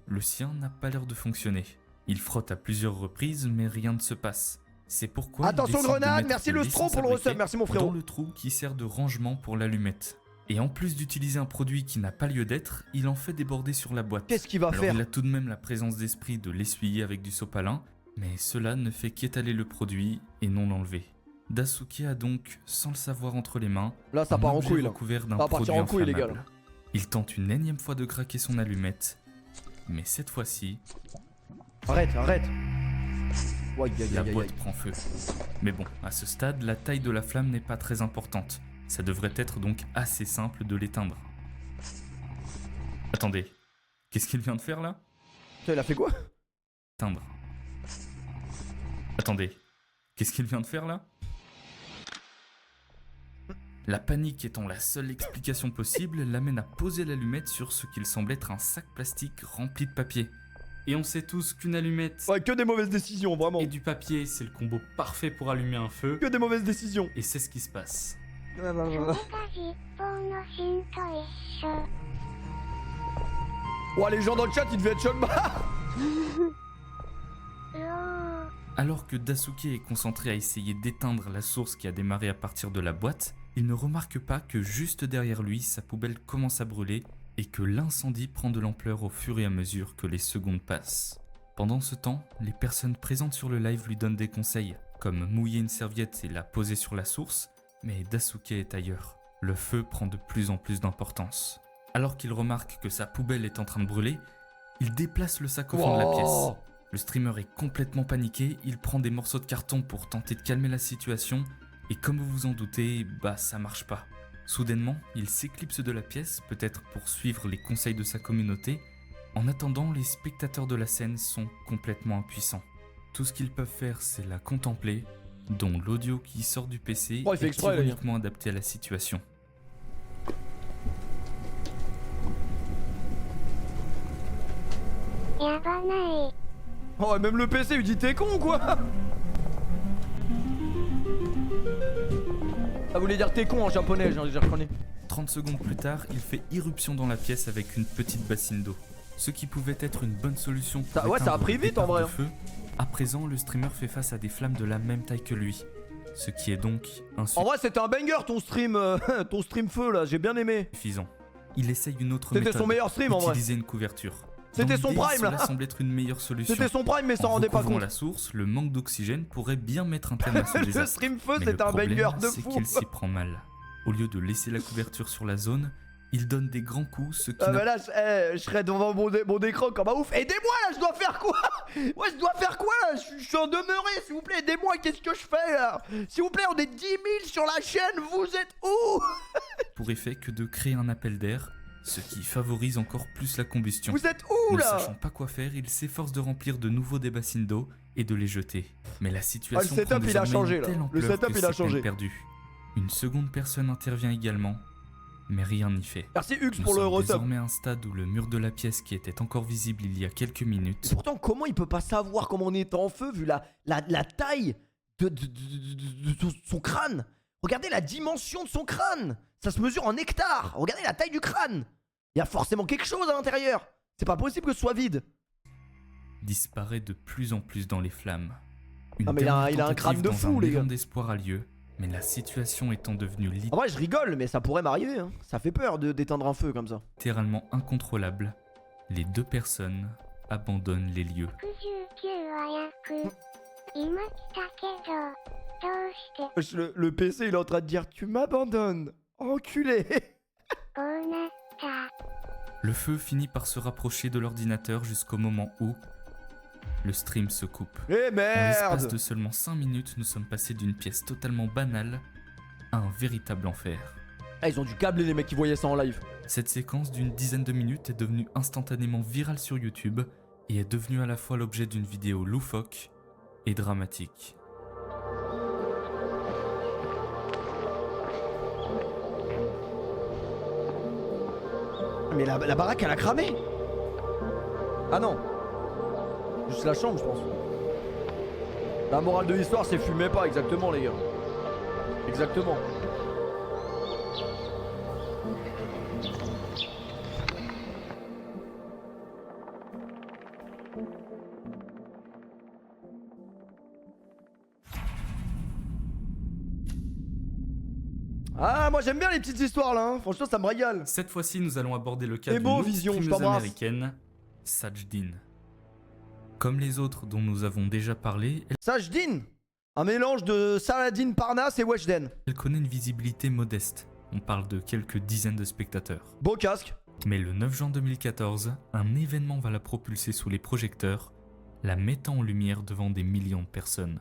le sien n'a pas l'air de fonctionner. Il frotte à plusieurs reprises, mais rien ne se passe. C'est pourquoi Attention il décide de grenade, mettre merci de le stro l'essence pour le à resub, briquet merci mon frérot. dans le trou qui sert de rangement pour l'allumette. Et en plus d'utiliser un produit qui n'a pas lieu d'être, il en fait déborder sur la boîte. Qu'est-ce qu'il va Alors faire? il a tout de même la présence d'esprit de l'essuyer avec du sopalin, mais cela ne fait qu'étaler le produit et non l'enlever. Dasuke a donc, sans le savoir entre les mains, Là ça un part en objet couille là. recouvert d'un Ça va partir produit en couille les gars. inflammable. Il tente une énième fois de craquer son allumette, mais cette fois-ci, Arrête, arrête. Ouais, la boîte prend feu. Mais bon, à ce stade, la taille de la flamme n'est pas très importante. Ça devrait être donc assez simple de l'éteindre. Attendez, qu'est-ce qu'il vient de faire là? Putain, il a fait quoi? Éteindre. Attendez, qu'est-ce qu'il vient de faire là? La panique étant la seule explication possible, l'amène à poser l'allumette sur ce qu'il semble être un sac plastique rempli de papier. Et on sait tous qu'une allumette Ouais, que des mauvaises décisions vraiment. et du papier, c'est le combo parfait pour allumer un feu. Que des mauvaises décisions. Et c'est ce qui se passe. Ouais, les gens dans le chat, ils devaient être choc bas. Alors que Dasuke est concentré à essayer d'éteindre la source qui a démarré à partir de la boîte, il ne remarque pas que juste derrière lui, sa poubelle commence à brûler et que l'incendie prend de l'ampleur au fur et à mesure que les secondes passent. Pendant ce temps, les personnes présentes sur le live lui donnent des conseils, comme mouiller une serviette et la poser sur la source, mais Dasuke est ailleurs. Le feu prend de plus en plus d'importance. Alors qu'il remarque que sa poubelle est en train de brûler, il déplace le sac au fond de la pièce. Le streamer est complètement paniqué, il prend des morceaux de carton pour tenter de calmer la situation, et comme vous vous en doutez, bah ça marche pas. Soudainement, il s'éclipse de la pièce, peut-être pour suivre les conseils de sa communauté. En attendant, les spectateurs de la scène sont complètement impuissants. Tout ce qu'ils peuvent faire, c'est la contempler, dont l'audio qui sort du PC Oh, il fait est exprès, les gars. ironiquement adapté à la situation. Oh, et même le PC, il dit t'es con ou quoi? Ça voulait dire t'es con en japonais, j'ai reconnu. 30 secondes plus tard, il fait irruption dans la pièce avec une petite bassine d'eau. Ce qui pouvait être une bonne solution pour Ouais, ça a éteindre pris le vite, en départ vrai, de feu. À présent, le streamer fait face à des flammes de la même taille que lui. Ce qui est donc En vrai, c'était un banger ton stream, feu là, j'ai bien aimé. insuffisant. Il essaye une autre C'était méthode. son meilleur stream en vrai. Utiliser une couverture. C'était son prime Cela là. semble être une meilleure solution. C'était son prime mais s'en En rendait pas recouvrant compte. la source, le manque d'oxygène pourrait bien mettre un terme à ce Le désastre. stream feu Mais c'était le un banger problème, de c'est fou. qu'il s'y prend mal. Au lieu de laisser la couverture sur la zone, il donne des grands coups, ce qui Ah n'a bah là, je serais devant mon écran comme un ouf. Aidez-moi là, je dois faire quoi? Ouais, je dois faire quoi là? Je suis en demeuré, s'il vous plaît, aidez-moi, qu'est-ce que je fais là? S'il vous plaît, on est 10 000 sur la chaîne, vous êtes où? pour effet que de créer un appel d'air, ce qui favorise encore plus la combustion. Vous êtes où Ne là? sachant pas quoi faire, il s'efforce de remplir de nouveaux des bassines d'eau et de les jeter. Mais la situation Ah, le setup, prend il a désormais changé, une là. telle Le ampleur setup, que il a c'est peine changé. perdue. Une seconde personne intervient également, mais rien n'y fait. Merci Hux Nous pour le sommes resub. désormais à un stade où le mur de la pièce qui était encore visible il y a quelques minutes Et pourtant, comment il peut pas savoir comment on est en feu vu la taille de son crâne? Regardez la dimension de son crâne. Ça se mesure en hectares. Regardez la taille du crâne. Il y a forcément quelque chose à l'intérieur. C'est pas possible que ce soit vide. disparaît de plus en plus dans les flammes. Une Ah, mais il a un dernière crâne de tentative fou, dans un les élan gars. d'espoir a lieu, mais la situation étant devenue En vrai, je rigole, mais ça pourrait m'arriver. Hein. Ça fait peur d'éteindre un feu comme ça. littéralement incontrôlable, les deux personnes abandonnent les lieux. Le PC, il est en train de dire tu m'abandonnes, enculé. Le feu finit par se rapprocher de l'ordinateur jusqu'au moment où le stream se coupe. Eh En l'espace merde. de seulement 5 minutes, nous sommes passés d'une pièce totalement banale à un véritable enfer. Ah, ils ont dû câbler les mecs qui voyaient ça en live. Cette séquence d'une dizaine de minutes est devenue instantanément virale sur YouTube et est devenue à la fois l'objet d'une vidéo loufoque et dramatique. Mais la baraque, elle a cramé. Ah non. Juste la chambre, je pense. La morale de l'histoire, c'est fumez pas, exactement, les gars. Exactement. Ah, moi j'aime bien les petites histoires là, hein. Franchement ça me régale. Cette fois-ci, nous allons aborder le cas C'est d'une beau, autre Vision, je streameuse t'embrasse. américaine, Sajdin. Comme les autres dont nous avons déjà parlé, Sajdin, un mélange de Saladin Parnasse et Weshden. elle connaît une visibilité modeste. On parle de quelques dizaines de spectateurs. Beau casque. Mais le 9 juin 2014, un événement va la propulser sous les projecteurs, la mettant en lumière devant des millions de personnes.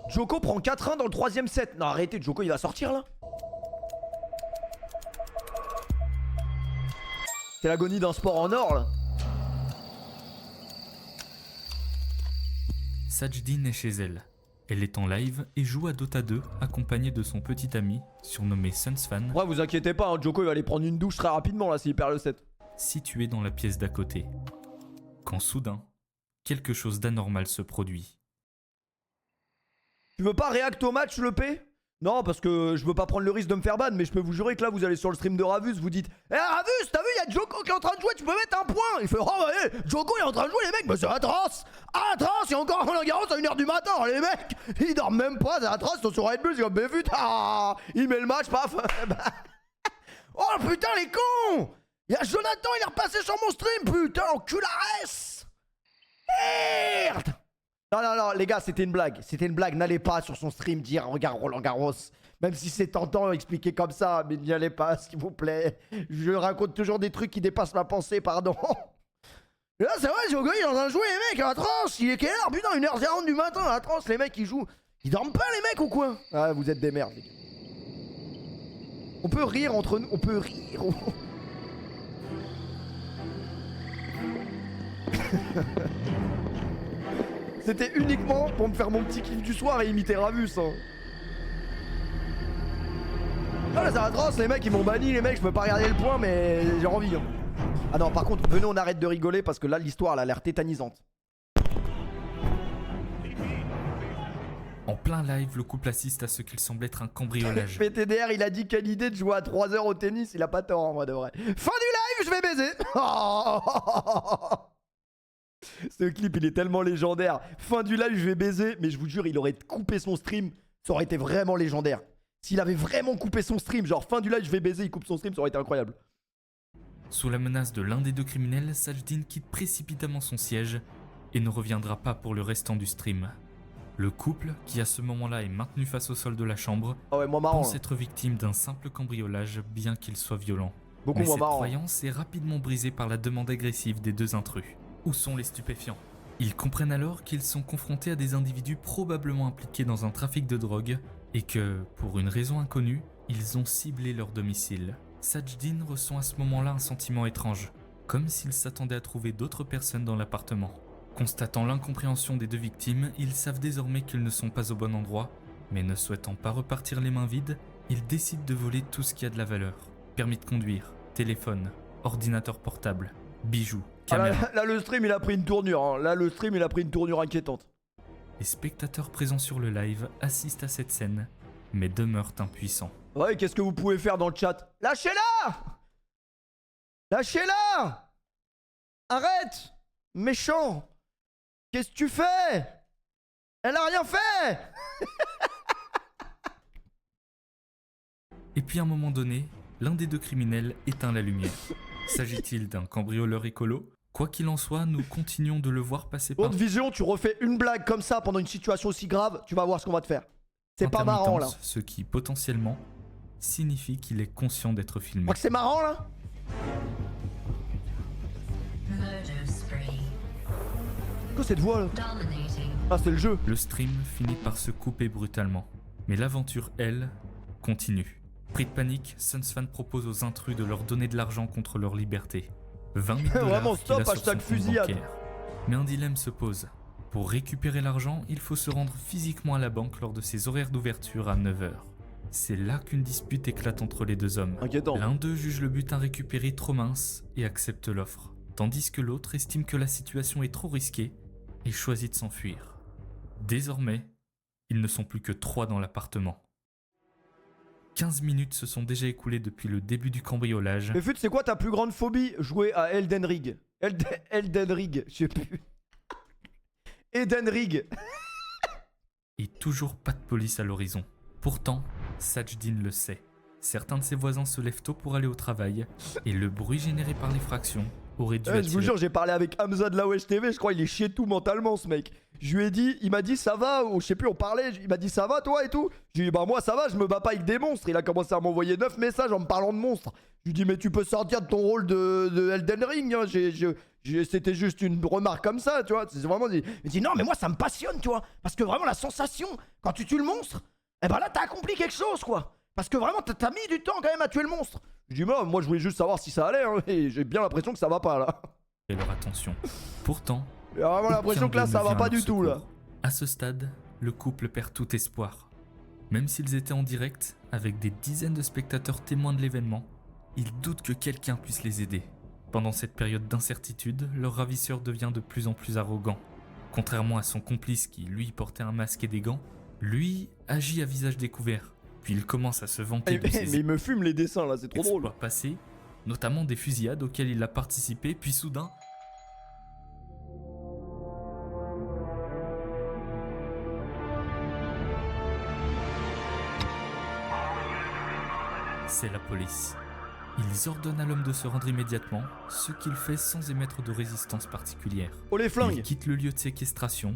Joko prend 4-1 dans le 3ème set. Non arrêtez, Joko il va sortir là. C'est l'agonie d'un sport en or là. Sajdin est chez elle. Elle est en live et joue à Dota 2 accompagnée de son petit ami, surnommé Sunsfan, Ouais vous inquiétez pas, hein, Joko il va aller prendre une douche très rapidement là s'il perd le set. situé dans la pièce d'à côté. Quand soudain, quelque chose d'anormal se produit. Tu veux pas react au match le P? Non parce que je veux pas prendre le risque de me faire ban, mais je peux vous jurer que là vous allez sur le stream de Ravus, vous dites eh Ravus t'as vu y'a Joko qui est en train de jouer, tu peux mettre un point. Il fait oh ouais, Joko il est en train de jouer les mecs, mais c'est atroce. Atroce, il y a encore Roland Garros à 1h du matin, les mecs ils dorment même pas, c'est atroce, ils sont sur Red Bull, c'est comme mais putain. Il met le match, paf. Oh putain les cons. Y'a Jonathan, il est repassé sur mon stream, putain encularesse. Merde. Non, les gars, c'était une blague. C'était une blague. N'allez pas sur son stream dire regarde Roland Garros. Même si c'est tentant expliquer comme ça, mais n'y allez pas, s'il vous plaît. Je raconte toujours des trucs qui dépassent ma pensée, pardon. Et là, c'est vrai, Jogo, il est en train de jouer, les mecs, à la tranche. Il est quelle heure, putain, 1h40 du matin, à la tranche, les mecs, ils jouent. Ils dorment pas, les mecs, ou quoi? Ah, vous êtes des merdes, les gars. On peut rire entre nous, on peut rire. C'était uniquement pour me faire mon petit kiff du soir et imiter Ravus. Hein. Ah là, c'est atroce, les mecs, ils m'ont banni, les mecs, je peux pas regarder le point, mais j'ai envie. Hein. Ah non, par contre, venez, on arrête de rigoler parce que là, l'histoire, elle a l'air tétanisante. En plein live, le couple assiste à ce qu'il semble être un cambriolage. PTDR, il a dit quelle idée de jouer à 3 heures au tennis, il a pas tort en vrai de vrai. Fin du live, je vais baiser. Ce clip, il est tellement légendaire. Fin du live, je vais baiser, mais je vous jure, il aurait coupé son stream Ça aurait été vraiment légendaire. S'il avait vraiment coupé son stream, genre fin du live, je vais baiser, il coupe son stream, ça aurait été incroyable. Sous la menace de l'un des deux criminels, Sajdin quitte précipitamment son siège et ne reviendra pas pour le restant du stream. Le couple, qui à ce moment-là est maintenu face au sol de la chambre, Ah ouais, moi marrant. pense Hein. être victime d'un simple cambriolage, bien qu'il soit violent. Beaucoup Mais moins cette marrant. croyance est rapidement brisée par la demande agressive des deux intrus. Où sont les stupéfiants? Ils comprennent alors qu'ils sont confrontés à des individus probablement impliqués dans un trafic de drogue et que, pour une raison inconnue, ils ont ciblé leur domicile. Sajdin ressent à ce moment-là un sentiment étrange, comme s'il s'attendait à trouver d'autres personnes dans l'appartement. Constatant l'incompréhension des deux victimes, ils savent désormais qu'ils ne sont pas au bon endroit, mais ne souhaitant pas repartir les mains vides, ils décident de voler tout ce qui a de la valeur. Permis de conduire, téléphone, ordinateur portable, bijoux, Ah caméra. là, le stream il a pris une tournure. Hein. Là, le stream il a pris une tournure inquiétante. Les spectateurs présents sur le live assistent à cette scène, mais demeurent impuissants. Ouais, qu'est-ce que vous pouvez faire dans le chat? Lâchez-la! Lâchez-la! Arrête! Méchant! Qu'est-ce que tu fais? Elle a rien fait! Et puis à un moment donné, l'un des deux criminels éteint la lumière. S'agit-il d'un cambrioleur écolo? Quoi qu'il en soit, nous continuons de le voir passer par Haute vision, tu refais une blague comme ça pendant une situation aussi grave, tu vas voir ce qu'on va te faire. C'est pas marrant là. intermittence, ce qui potentiellement signifie qu'il est conscient d'être Tu filmé. crois que c'est marrant là? Murder spree. Quoi cette voix là? Dominating. Ah, c'est le jeu. Le stream finit par se couper brutalement. Mais l'aventure, elle, continue. Pris de panique, Sunsfan propose aux intrus de leur donner de l'argent contre leur liberté. 20 000 $ Vraiment, qu'il a stop, sur hashtag son compte fusillade. bancaire. Mais un dilemme se pose. Pour récupérer l'argent, il faut se rendre physiquement à la banque lors de ses horaires d'ouverture à 9h. C'est là qu'une dispute éclate entre les deux hommes. Inquiétant. L'un d'eux juge le butin récupéré trop mince et accepte l'offre, tandis que l'autre estime que la situation est trop risquée et choisit de s'enfuir. Désormais, ils ne sont plus que 3 dans l'appartement. 15 minutes se sont déjà écoulées depuis le début du cambriolage. Mais Fut, c'est quoi ta plus grande phobie? Jouer à Elden Ring. Elden Ring, je sais plus. Eden Ring. Et toujours pas de police à l'horizon. Pourtant, Sajdin le sait. Certains de ses voisins se lèvent tôt pour aller au travail et le bruit généré par l'effraction aurait dû Je vous attirer... jure, j'ai parlé avec Hamza de la Wesh TV, je crois il est chié tout mentalement ce mec. Je lui ai dit, il m'a dit ça va, ou je sais plus, on parlait, il m'a dit ça va toi et tout. Je lui ai dit bah moi ça va, je me bats pas avec des monstres. Il a commencé à m'envoyer 9 messages en me parlant de monstres. Je lui ai dit mais tu peux sortir de ton rôle de Elden Ring, hein. C'était juste une remarque comme ça, tu vois. C'est vraiment dit. Il dit non mais moi ça me passionne, tu vois. Parce que vraiment la sensation, quand tu tues le monstre, eh ben là t'as accompli quelque chose quoi. Parce que vraiment t'as mis du temps quand même à tuer le monstre. Je dis moi je voulais juste savoir si ça allait, hein, et j'ai bien l'impression que ça va pas là. Et leur attention. Pourtant, J'ai vraiment l'impression que là ça va pas du tout là. À ce stade, le couple perd tout espoir. Même s'ils étaient en direct, avec des dizaines de spectateurs témoins de l'événement, ils doutent que quelqu'un puisse les aider. Pendant cette période d'incertitude, leur ravisseur devient de plus en plus arrogant. Contrairement à son complice qui, lui, portait un masque et des gants, lui agit à visage découvert. Puis il commence à se vanter de ses Mais il me fume les dessins là, c'est trop drôle. exploits passés, notamment des fusillades auxquelles il a participé, puis soudain... C'est la police. Ils ordonnent à l'homme de se rendre immédiatement, ce qu'il fait sans émettre de résistance particulière. Oh les flingues! Il quitte le lieu de séquestration,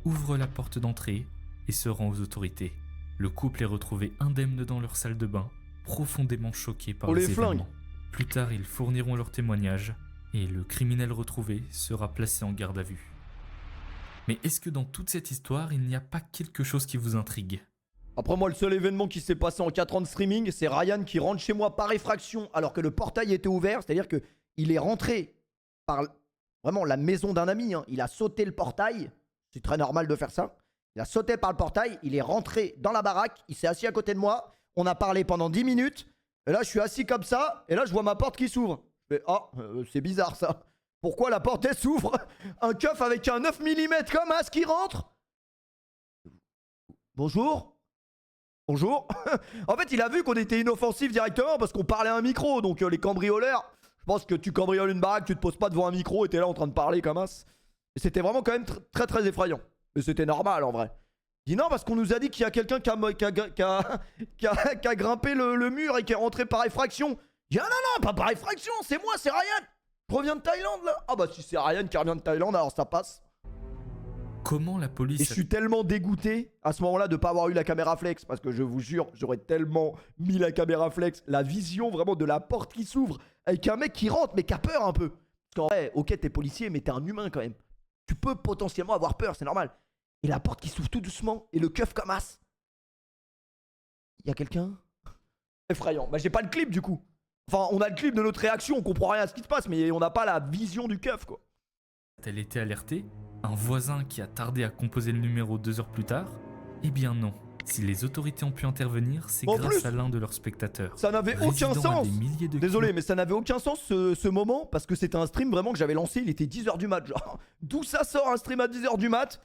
ouvre la porte d'entrée et se rend aux autorités. Le couple est retrouvé indemne dans leur salle de bain, profondément choqué par Oh les les flingues! événements. Plus tard, ils fourniront leur témoignage et le criminel retrouvé sera placé en garde à vue. Mais est-ce que dans toute cette histoire, il n'y a pas quelque chose qui vous intrigue? Après moi le seul événement qui s'est passé en 4 ans de streaming, c'est Ryan qui rentre chez moi par effraction alors que le portail était ouvert, c'est-à-dire que il est rentré par vraiment la maison d'un ami, hein. Il a sauté le portail, c'est très normal de faire ça. Il a sauté par le portail, il est rentré dans la baraque, il s'est assis à côté de moi, on a parlé pendant 10 minutes, et là je suis assis comme ça, et là je vois ma porte qui s'ouvre. Je fais ah, c'est bizarre ça. Pourquoi la porte elle s'ouvre? Un keuf avec un 9 mm comme as qui rentre? Bonjour? Bonjour. En fait, il a vu qu'on était inoffensif directement parce qu'on parlait à un micro. Donc, les cambrioleurs, je pense que tu cambrioles une baraque, tu te poses pas devant un micro et t'es là en train de parler comme as. Et c'était vraiment quand même très très effrayant. Mais c'était normal en vrai. Il dit non, parce qu'on nous a dit qu'il y a quelqu'un qui a grimpé le mur et qui est rentré par effraction. Il dit ah non, pas par effraction, c'est moi, c'est Ryan. Je reviens de Thaïlande là. Ah bah si c'est Ryan qui revient de Thaïlande, alors ça passe. Comment la police... Et je suis tellement dégoûté à ce moment-là de pas avoir eu la caméra flex. Parce que je vous jure, j'aurais tellement mis la caméra flex. La vision vraiment de la porte qui s'ouvre avec un mec qui rentre mais qui a peur un peu. Parce qu'en vrai, ok t'es policier mais t'es un humain quand même. Tu peux potentiellement avoir peur, c'est normal. Et la porte qui s'ouvre tout doucement et le keuf comme as. Il y a quelqu'un? Effrayant. Bah j'ai pas le clip du coup. Enfin on a le clip de notre réaction, on comprend rien à ce qui se passe mais on n'a pas la vision du keuf quoi. A-t-elle été alertée? Un voisin qui a tardé à composer le numéro 2 heures plus tard? Eh bien non. Si les autorités ont pu intervenir, c'est grâce à l'un de leurs spectateurs. Ça n'avait aucun sens. Désolé, mais ça n'avait aucun sens ce moment parce que c'était un stream vraiment que j'avais lancé, il était 10h du mat. Genre, d'où ça sort un stream à 10h du mat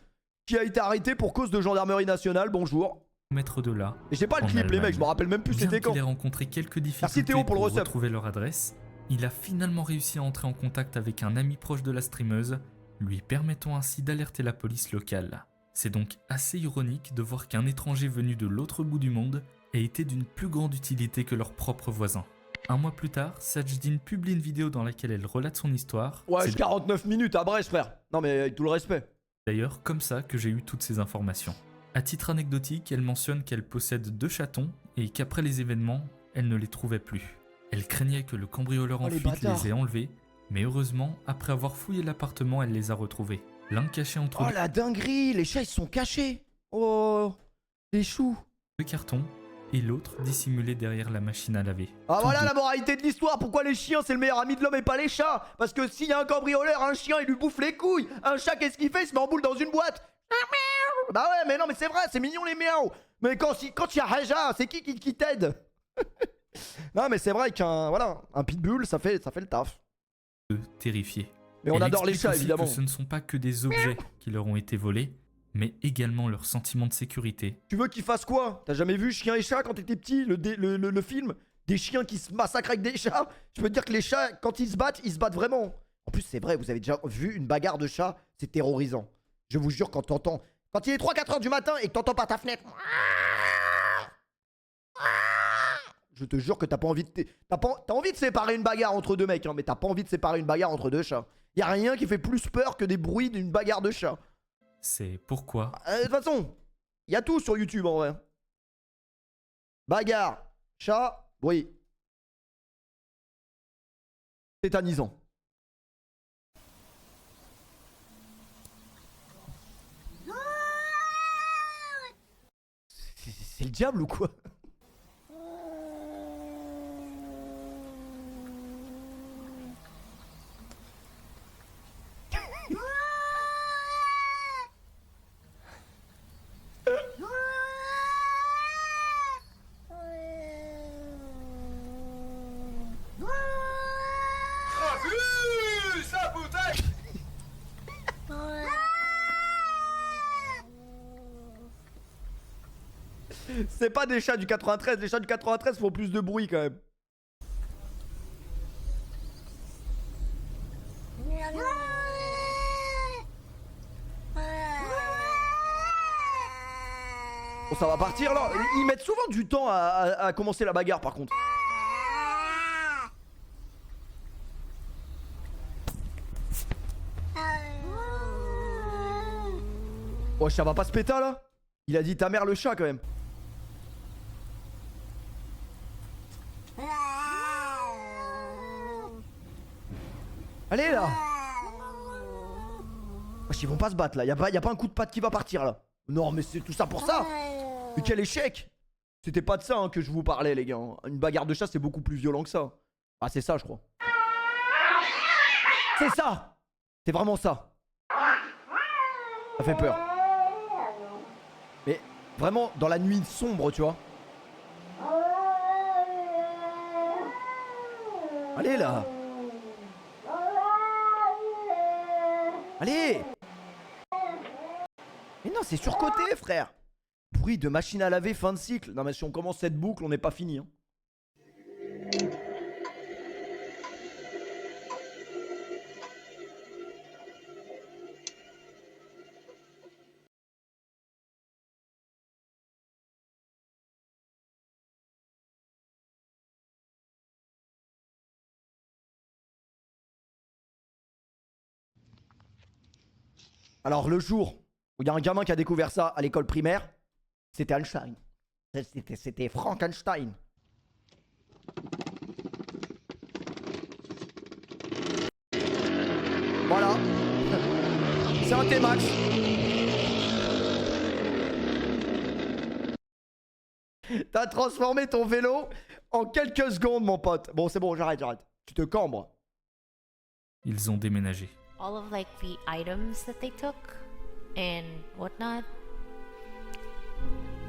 qui a été arrêté pour cause de gendarmerie nationale? Bonjour. Mètres de là. Et j'ai pas le clip, les mecs, je me rappelle même plus c'était quand. Il a rencontré quelques difficultés Merci Théo pour le recep. retrouver leur adresse. Il a finalement réussi à entrer en contact avec un ami proche de la streameuse, lui permettant ainsi d'alerter la police locale. C'est donc assez ironique de voir qu'un étranger venu de l'autre bout du monde ait été d'une plus grande utilité que leurs propres voisins. Un mois plus tard, Sajdine publie une vidéo dans laquelle elle relate son histoire. Ouais, 49 minutes à Brest, frère. Non mais avec tout le respect. D'ailleurs, comme ça que j'ai eu toutes ces informations. À titre anecdotique, elle mentionne qu'elle possède 2 chatons et qu'après les événements, elle ne les trouvait plus. Elle craignait que le cambrioleur en fuite les ait enlevés, mais heureusement, après avoir fouillé l'appartement, elle les a retrouvés. L'un caché entre la dinguerie, les chats ils sont cachés. Oh, les choux. 2 cartons et l'autre dissimulé derrière la machine à laver. Ah voilà la moralité de l'histoire, pourquoi les chiens c'est le meilleur ami de l'homme et pas les chats? Parce que s'il y a un cambrioleur, un chien il lui bouffe les couilles. Un chat qu'est-ce qu'il fait? Il se met en boule dans une boîte. Bah ouais mais non mais c'est vrai, c'est mignon les miaou. Mais quand il y a Haja, c'est qui t'aide? Non mais c'est vrai un pitbull ça fait le taf. Terrifiés. Mais on adore les chats évidemment. Que ce ne sont pas que des objets qui leur ont été volés, mais également leur sentiment de sécurité. Tu veux qu'ils fassent quoi? T'as jamais vu Chien et Chat quand t'étais petit, le film? Des chiens qui se massacrent avec des chats? Je peux te dire que les chats, quand ils se battent vraiment. En plus c'est vrai, vous avez déjà vu une bagarre de chats? C'est terrorisant. Je vous jure quand t'entends... Quand il est 3-4 heures du matin et que t'entends par ta fenêtre... Je te jure que t'as pas envie de... T'as envie de séparer une bagarre entre 2 mecs, hein, mais t'as pas envie de séparer une bagarre entre 2 chats. Y'a rien qui fait plus peur que des bruits d'une bagarre de chat. C'est pourquoi... De toute façon, y a tout sur YouTube en vrai. Bagarre, chat, bruit. Tétanisant. C'est le diable ou quoi? C'est pas des chats du 93, les chats du 93 font plus de bruit quand même. Bon, ça va partir là. Ils mettent souvent du temps à commencer la bagarre par contre. Oh, ça va pas se péter là? Il a dit ta mère le chat quand même. Allez là. Wesh, ils vont pas se battre là, y'a pas un coup de patte qui va partir là. Non mais c'est tout ça pour ça. Mais quel échec. C'était pas de ça hein, que je vous parlais les gars. Une bagarre de chat c'est beaucoup plus violent que ça. Ah c'est ça je crois. C'est ça. C'est vraiment ça. Ça fait peur. Mais vraiment dans la nuit sombre tu vois. Allez là. Allez. Mais non c'est surcoté frère. Bruit de machine à laver fin de cycle. Non mais si on commence cette boucle on n'est pas fini hein. Alors le jour où il y a un gamin qui a découvert ça à l'école primaire, c'était Einstein. C'était Frankenstein. Voilà. C'est un T-Max. T'as transformé ton vélo en quelques secondes, mon pote. Bon, c'est bon, j'arrête. Tu te cambres. Ils ont déménagé. All of like the items that they took and whatnot,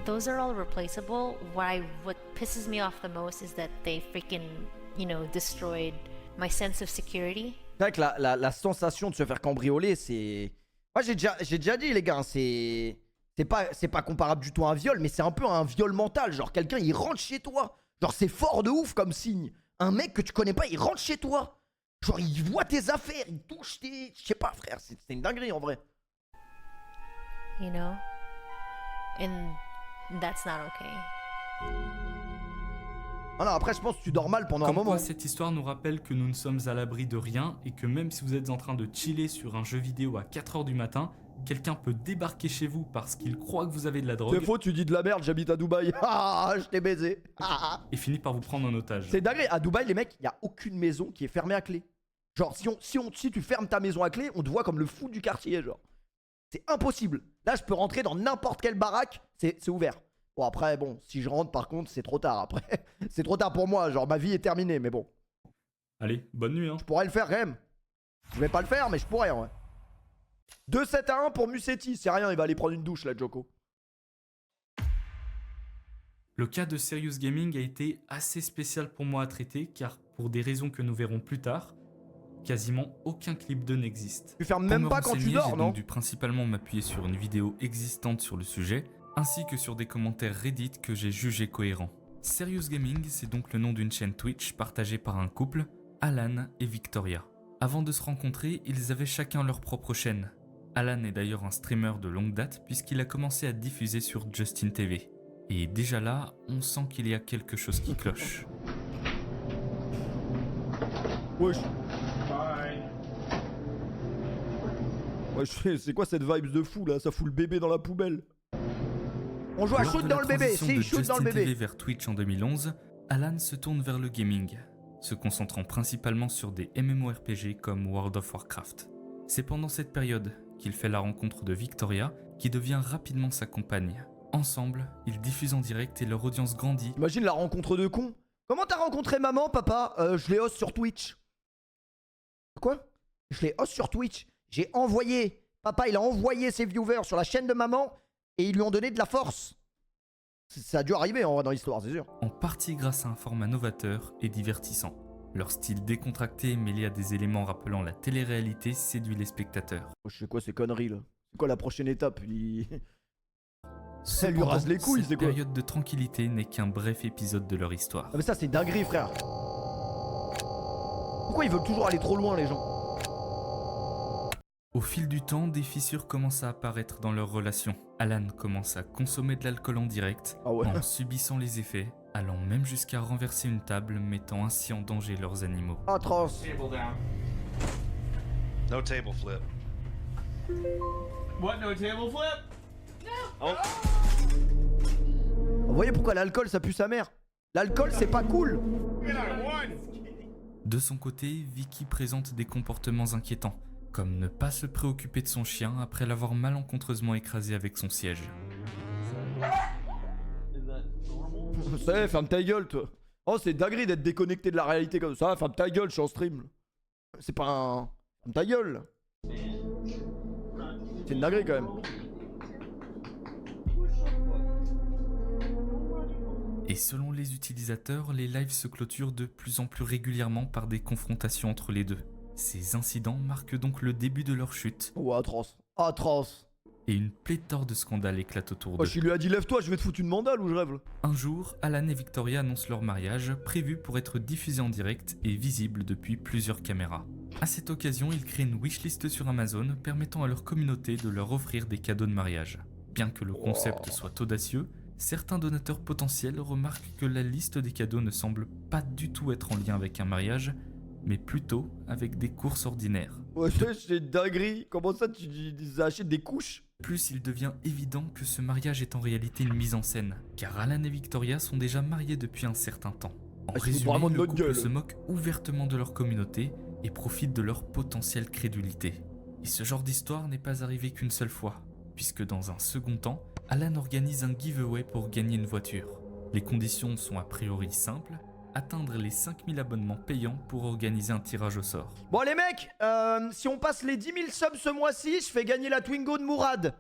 those are all replaceable. What pisses me off the most is that they freaking, destroyed my sense of security. C'est vrai que la sensation de se faire cambrioler, c'est... Moi, j'ai déjà dit, les gars, c'est pas comparable du tout à un viol, mais c'est un peu un viol mental. Genre, quelqu'un, il rentre chez toi. Genre, c'est fort de ouf comme signe. Un mec que tu connais pas, il rentre chez toi. Genre, il voit tes affaires, il touche tes... Je sais pas, frère, c'est une dinguerie, en vrai. You know? And that's not okay. Ah non, après, je pense que tu dors mal pendant un Comme moment. quoi, cette histoire nous rappelle que nous ne sommes à l'abri de rien et que même si vous êtes en train de chiller sur un jeu vidéo à 4h du matin, quelqu'un peut débarquer chez vous parce qu'il croit que vous avez de la drogue. C'est faux, tu dis de la merde, j'habite à Dubaï. Ah, je t'ai baisé. Et finit par vous prendre en otage. C'est dingue, à Dubaï, les mecs, il y a aucune maison qui est fermée à clé. Genre, si tu fermes ta maison à clé, on te voit comme le fou du quartier, genre. C'est impossible. Là, je peux rentrer dans n'importe quelle baraque, c'est ouvert. Bon, après, bon, si je rentre, par contre, c'est trop tard. Après, c'est trop tard pour moi, genre, ma vie est terminée, mais bon. Allez, bonne nuit, hein. Je pourrais le faire, quand même. Je vais pas le faire, mais je pourrais, en vrai. 2-7-1 pour Musetti, c'est rien, il va aller prendre une douche, là, Joko. Le cas de Serious Gaming a été assez spécial pour moi à traiter, car pour des raisons que nous verrons plus tard, quasiment aucun clip d'eux n'existe. Tu fermes même pas quand tu dors, j'ai non? donc dû principalement m'appuyer sur une vidéo existante sur le sujet, ainsi que sur des commentaires Reddit que j'ai jugés cohérents. Serious Gaming, c'est donc le nom d'une chaîne Twitch partagée par un couple, Alan et Victoria. Avant de se rencontrer, ils avaient chacun leur propre chaîne. Alan est d'ailleurs un streamer de longue date puisqu'il a commencé à diffuser sur Justin TV. Et déjà là, on sent qu'il y a quelque chose qui cloche. Wesh. Wesh, c'est quoi cette vibe de fou là? Ça fout le bébé dans la poubelle. On joue à shoot dans le bébé, si, shoot dans le bébé. TV vers Twitch en 2011, Alan se tourne vers le gaming, se concentrant principalement sur des MMORPG comme World of Warcraft. C'est pendant cette période qu'il fait la rencontre de Victoria, qui devient rapidement sa compagne. Ensemble, ils diffusent en direct et leur audience grandit. Imagine la rencontre de con. Comment t'as rencontré maman, papa? Je l'ai host sur Twitch. Quoi? Je l'ai host sur Twitch. J'ai envoyé. Papa, il a envoyé ses viewers sur la chaîne de maman et ils lui ont donné de la force. Ça a dû arriver en vrai dans l'histoire, c'est sûr. En partie grâce à un format novateur et divertissant. Leur style décontracté mêlé à des éléments rappelant la télé-réalité séduit les spectateurs. Oh, je sais quoi ces conneries là? C'est quoi la prochaine étape? Ça lui Cependant, rase les couilles, c'est cette quoi? période de tranquillité n'est qu'un bref épisode de leur histoire. Ah mais ça c'est dinguerie, frère. Pourquoi ils veulent toujours aller trop loin, les gens? Au fil du temps, des fissures commencent à apparaître dans leur relation. Alan commence à consommer de l'alcool en direct, en subissant les effets, allant même jusqu'à renverser une table, mettant ainsi en danger leurs animaux. Atroce. No table flip. What? No table flip? Oh. Vous voyez pourquoi l'alcool ça pue sa mère? L'alcool c'est pas cool. De son côté, Vicky présente des comportements inquiétants, comme ne pas se préoccuper de son chien après l'avoir malencontreusement écrasé avec son siège. Ça, ferme ta gueule, toi. Oh, c'est dinguerie d'être déconnecté de la réalité comme ça. Ferme ta gueule, je suis en stream. C'est pas un... Ferme ta gueule. C'est une dinguerie quand même. Et selon les utilisateurs, les lives se clôturent de plus en plus régulièrement par des confrontations entre les deux. Ces incidents marquent donc le début de leur chute. Oh, atroce. Atroce. Et une pléthore de scandales éclate autour d'eux. Oh, je lui ai dit lève-toi, je vais te foutre une mandale ou je rêve là. Un jour, Alan et Victoria annoncent leur mariage, prévu pour être diffusé en direct et visible depuis plusieurs caméras. À cette occasion, ils créent une wishlist sur Amazon permettant à leur communauté de leur offrir des cadeaux de mariage. Bien que le concept soit audacieux, certains donateurs potentiels remarquent que la liste des cadeaux ne semble pas du tout être en lien avec un mariage, mais plutôt avec des courses ordinaires. Ouais, c'est une dinguerie. Comment ça, tu achètes des couches? Plus il devient évident que ce mariage est en réalité une mise en scène, car Alan et Victoria sont déjà mariés depuis un certain temps. En Ah, c'est résumé, vraiment de le notre couple gueule. se moque ouvertement de leur communauté et profite de leur potentielle crédulité. Et ce genre d'histoire n'est pas arrivé qu'une seule fois, puisque dans un second temps, Alan organise un giveaway pour gagner une voiture. Les conditions sont a priori simples, atteindre les 5000 abonnements payants pour organiser un tirage au sort. Bon les mecs, si on passe les 10 000 subs ce mois-ci, je fais gagner la Twingo de Mourad.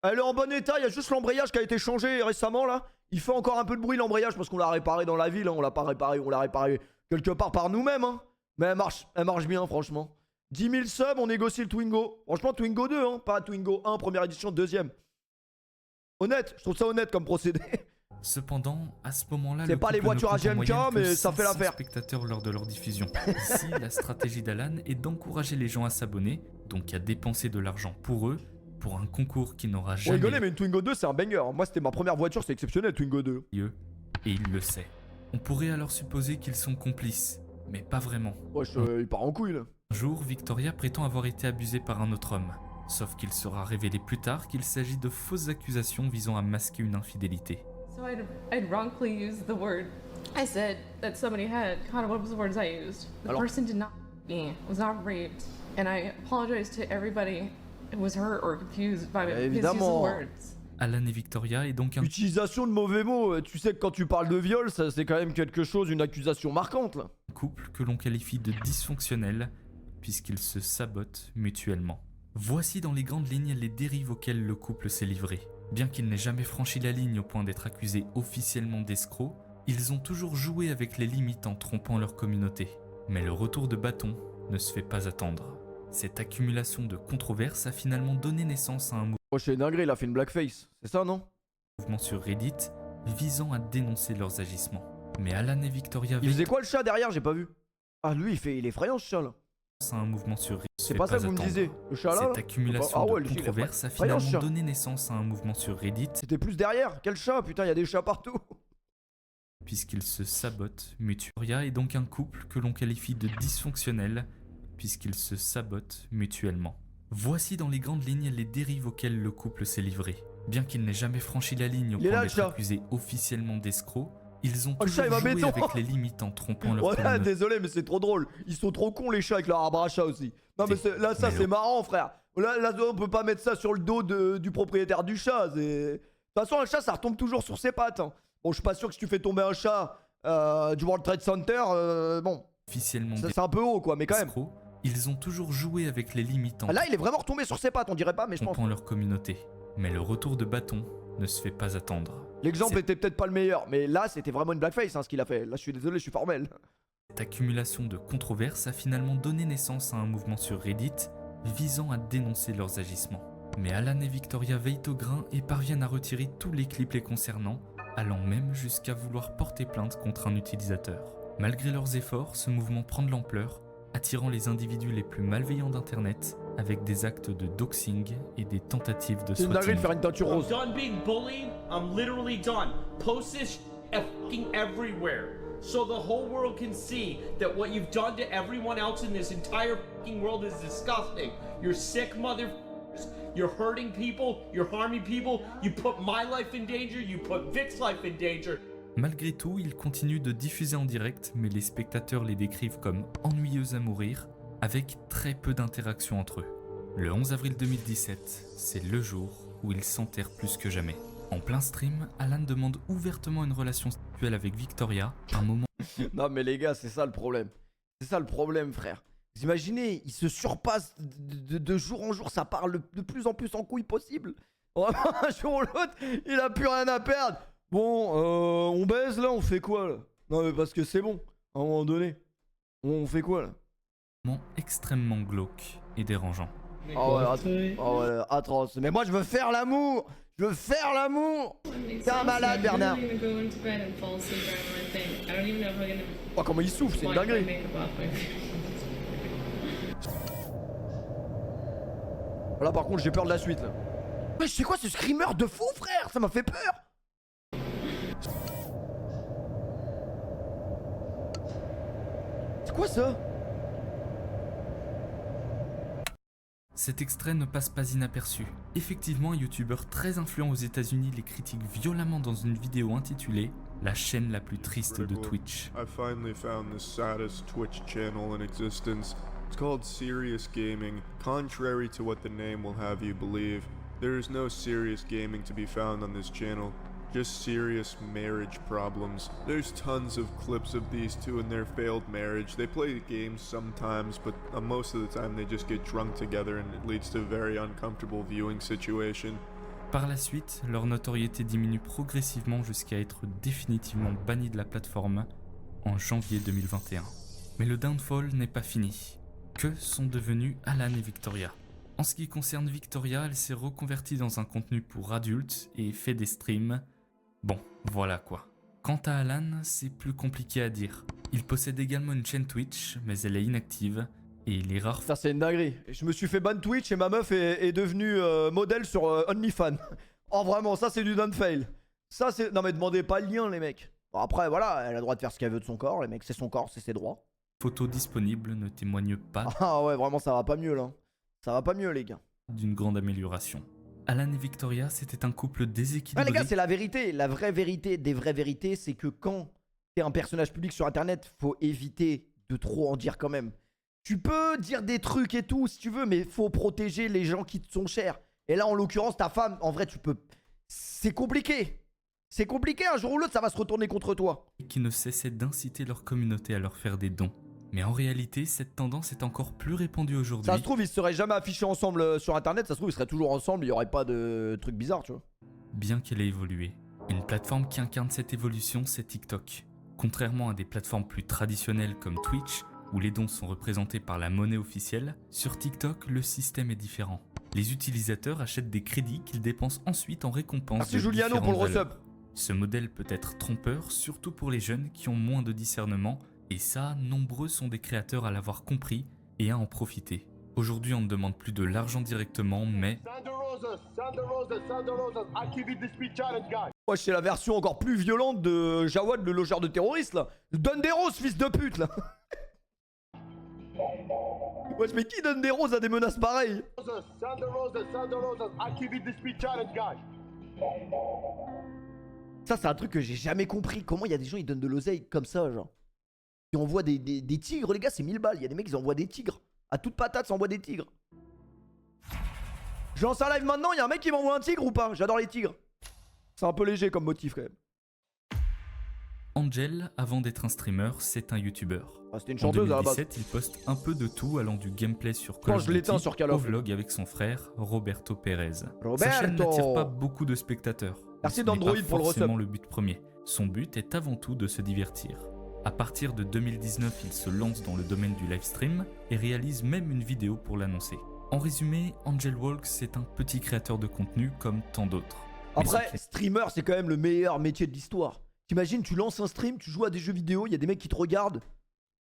Elle est en bon état, il y a juste l'embrayage qui a été changé récemment là. Il fait encore un peu de bruit l'embrayage parce qu'on l'a réparé dans la ville, hein. On l'a pas réparé, on l'a réparé quelque part par nous-mêmes. Hein. Mais elle marche bien franchement. 10 000 subs, on négocie le Twingo. Franchement Twingo 2, hein, pas Twingo 1, première édition, deuxième. Honnête, je trouve ça honnête comme procédé. Cependant, à ce moment-là, c'est le pas les couple ne voitures à compte en GMK, moyenne que mais ça fait 500 l'affaire. spectateurs lors de leur diffusion. Ici, la stratégie d'Alan est d'encourager les gens à s'abonner, donc à dépenser de l'argent pour eux, pour un concours qui n'aura On jamais rigolait, mais une Twingo 2 c'est un banger. Moi c'était ma première voiture, c'est exceptionnel Twingo 2. lieu, et il le sait. On pourrait alors supposer qu'ils sont complices, mais pas vraiment. Wesh, il part en couille là. Un jour, Victoria prétend avoir été abusée par un autre homme, sauf qu'il sera révélé plus tard qu'il s'agit de fausses accusations visant à masquer une infidélité. So I'd wrongfully used the word. I said that somebody had. God, what was the words I used? The Alors- person did not me, was not raped, and I apologize to everybody who was hurt or confused by his use of Évidemment. words. Alan et Victoria est donc un Utilisation de mauvais mots, tu sais que quand tu parles de viol, ça c'est quand même quelque chose, une accusation marquante là. couple que l'on qualifie de dysfonctionnel, puisqu'ils se sabotent mutuellement. Voici dans les grandes lignes les dérives auxquelles le couple s'est livré. Bien qu'ils n'aient jamais franchi la ligne au point d'être accusés officiellement d'escrocs, ils ont toujours joué avec les limites en trompant leur communauté. Mais le retour de bâton ne se fait pas attendre. Cette accumulation de controverses a finalement donné naissance à un Oh, c'est dingue, il a fait une blackface, c'est ça non? mouvement sur Reddit visant à dénoncer leurs agissements. Mais Alan et Victoria Il faisait quoi le chat derrière? J'ai pas vu. Ah lui il est effrayant ce chat là. à un mouvement sur Reddit. C'est pas ça que vous me disiez. Le chat là. Cette accumulation Ah ouais, de lui, il est controverses a effrayant, ce finalement chat. donné naissance à un mouvement sur Reddit, C'était plus derrière. Quel chat? Putain, il y a des chats partout. puisqu'ils se sabotent mutuellement. Est donc un couple que l'on qualifie de dysfonctionnel, puisqu'ils se sabotent mutuellement. Voici dans les grandes lignes les dérives auxquelles le couple s'est livré. Bien qu'ils n'aient jamais franchi la ligne au Il est point là, le d'être chat. accusés officiellement d'escrocs, ils ont Oh, le chat, toujours il va joué béton. avec les limites en trompant leur Ouais, communauté. désolé, mais c'est trop drôle. Ils sont trop cons les chats avec leur arbre à chat aussi. Non mais là ça Mais c'est le- marrant frère. Là on peut pas mettre ça sur le dos du propriétaire du chat. De toute façon un chat ça retombe toujours sur ses pattes. Hein. Bon je suis pas sûr que si tu fais tomber un chat du World Trade Center, bon Officiellement ça, c'est un peu haut quoi, mais quand même. escrocs, ils ont toujours joué avec les limites en Ah, là il est vraiment retombé sur ses pattes, on dirait pas, mais je pense. trompant leur communauté. Mais le retour de bâton ne se fait pas attendre. L'exemple C'est- était peut-être pas le meilleur, mais là c'était vraiment une blackface hein, ce qu'il a fait. Là je suis désolé, je suis formel. Cette accumulation de controverses a finalement donné naissance à un mouvement sur Reddit visant à dénoncer leurs agissements. Mais Alan et Victoria veillent au grain et parviennent à retirer tous les clips les concernant, allant même jusqu'à vouloir porter plainte contre un utilisateur. Malgré leurs efforts, ce mouvement prend de l'ampleur, attirant les individus les plus malveillants d'Internet avec des actes de doxing et des tentatives de C'est une dinguerie de swatting. faire une teinture I'm rose. done being bullied. I'm literally done. Post this fucking everywhere. So the whole world can see that what you've done to everyone else in this entire fucking world is disgusting. You're sick motherfuckers. You're hurting people. You're harming people. You put my life in danger. You put Vic's life in danger. Malgré tout, ils continuent de diffuser en direct, mais les spectateurs les décrivent comme ennuyeux à mourir, avec très peu d'interaction entre eux. Le 11 avril 2017, c'est le jour où ils s'enterrent plus que jamais. En plein stream, Alan demande ouvertement une relation sexuelle avec Victoria, un moment Non mais les gars, c'est ça le problème. C'est ça le problème frère. Vous imaginez, il se surpasse de jour en jour, ça part de plus en plus en couille possible. Vraiment, un jour ou l'autre, il a plus rien à perdre. Bon, on baise là, on fait quoi là? Non mais parce que c'est bon, à un moment donné. On fait quoi là? extrêmement glauque et dérangeant. Oh ouais, atroce. Mais moi je veux faire l'amour. Je veux faire l'amour. T'es un malade Bernard. Oh comment il souffle, c'est une dinguerie. Là par contre j'ai peur de la suite là. Mais c'est quoi ce screamer de fou frère? Ça m'a fait peur. C'est quoi ça? Cet extrait ne passe pas inaperçu. Effectivement, un youtubeur très influent aux États-Unis les critique violemment dans une vidéo intitulée « La chaîne la plus triste de Twitch ». I finally found the saddest Twitch channel in existence. It's called Serious Gaming. Contrary to what the name will have you believe, there is no serious gaming to be found on this channel. Just serious marriage problems. There's tons of clips of these two in their failed marriage. They play games sometimes, but most of the time they just get drunk together and it leads to a very uncomfortable viewing situation. Par la suite, leur notoriété diminue progressivement jusqu'à être définitivement bannie de la plateforme en janvier 2021. Mais le downfall n'est pas fini. Que sont devenus Alan et Victoria ? En ce qui concerne Victoria, elle s'est reconvertie dans un contenu pour adultes et fait des streams. Bon, voilà quoi. Quant à Alan, c'est plus compliqué à dire. Il possède également une chaîne Twitch, mais elle est inactive. Et les rares... Ça c'est une dinguerie. Je me suis fait ban Twitch et ma meuf est devenue modèle sur OnlyFans. Oh vraiment, ça c'est du downfail. Ça c'est... Non mais demandez pas le lien les mecs. Bon, après voilà, elle a le droit de faire ce qu'elle veut de son corps, les mecs, c'est son corps, c'est ses droits. Photos disponibles ne témoignent pas... Ah ouais, vraiment ça va pas mieux là. Ça va pas mieux les gars. ...d'une grande amélioration. Alan et Victoria, c'était un couple déséquilibré. Ouais les gars, c'est la vérité. La vraie vérité des vraies vérités, c'est que quand t'es un personnage public sur internet, faut éviter de trop en dire quand même. Tu peux dire des trucs et tout si tu veux, mais faut protéger les gens qui te sont chers. Et là en l'occurrence ta femme, en vrai tu peux... C'est compliqué. C'est compliqué, un jour ou l'autre ça va se retourner contre toi. Qui ne cessaient d'inciter leur communauté à leur faire des dons. Mais en réalité, cette tendance est encore plus répandue aujourd'hui. Ça se trouve, ils se seraient jamais affichés ensemble sur internet, ça se trouve, ils seraient toujours ensemble, il y aurait pas de trucs bizarres, tu vois. Bien qu'elle ait évolué. Une plateforme qui incarne cette évolution, c'est TikTok. Contrairement à des plateformes plus traditionnelles comme Twitch, où les dons sont représentés par la monnaie officielle, sur TikTok, le système est différent. Les utilisateurs achètent des crédits qu'ils dépensent ensuite en récompense. Merci Juliano pour le resub. Ce modèle peut être trompeur, surtout pour les jeunes qui ont moins de discernement. Et ça, nombreux sont des créateurs à l'avoir compris et à en profiter. Aujourd'hui, on ne demande plus de l'argent directement, mais... Ouais, c'est la version encore plus violente de Jawad, le logeur de terroristes, là. Donne des roses, fils de pute, là. Ouais, mais qui donne des roses à des menaces pareilles? Ça, c'est un truc que j'ai jamais compris. Comment il y a des gens, ils donnent de l'oseille comme ça, genre. Ils envoient des tigres, les gars, c'est 1000 balles. Il y a des mecs qui envoient des tigres. À toute patate, ça envoie des tigres. Je lance un live maintenant, il y a un mec qui m'envoie un tigre ou pas? J'adore les tigres. C'est un peu léger comme motif quand même. Angel, avant d'être un streamer, c'est un youtubeur. Ah, c'était une chanteuse à la base. En 2017, il poste un peu de tout, allant du gameplay sur Call of Duty au vlog avec son frère, Roberto Perez. Sa chaîne n'attire pas beaucoup de spectateurs. Merci d'Android pour le resub. C'est forcément le but premier. Son but est avant tout de se divertir. À partir de 2019, il se lance dans le domaine du livestream et réalise même une vidéo pour l'annoncer. En résumé, Angel Walks c'est un petit créateur de contenu comme tant d'autres. Après, streamer, c'est quand même le meilleur métier de l'histoire. T'imagines, tu lances un stream, tu joues à des jeux vidéo, il y a des mecs qui te regardent,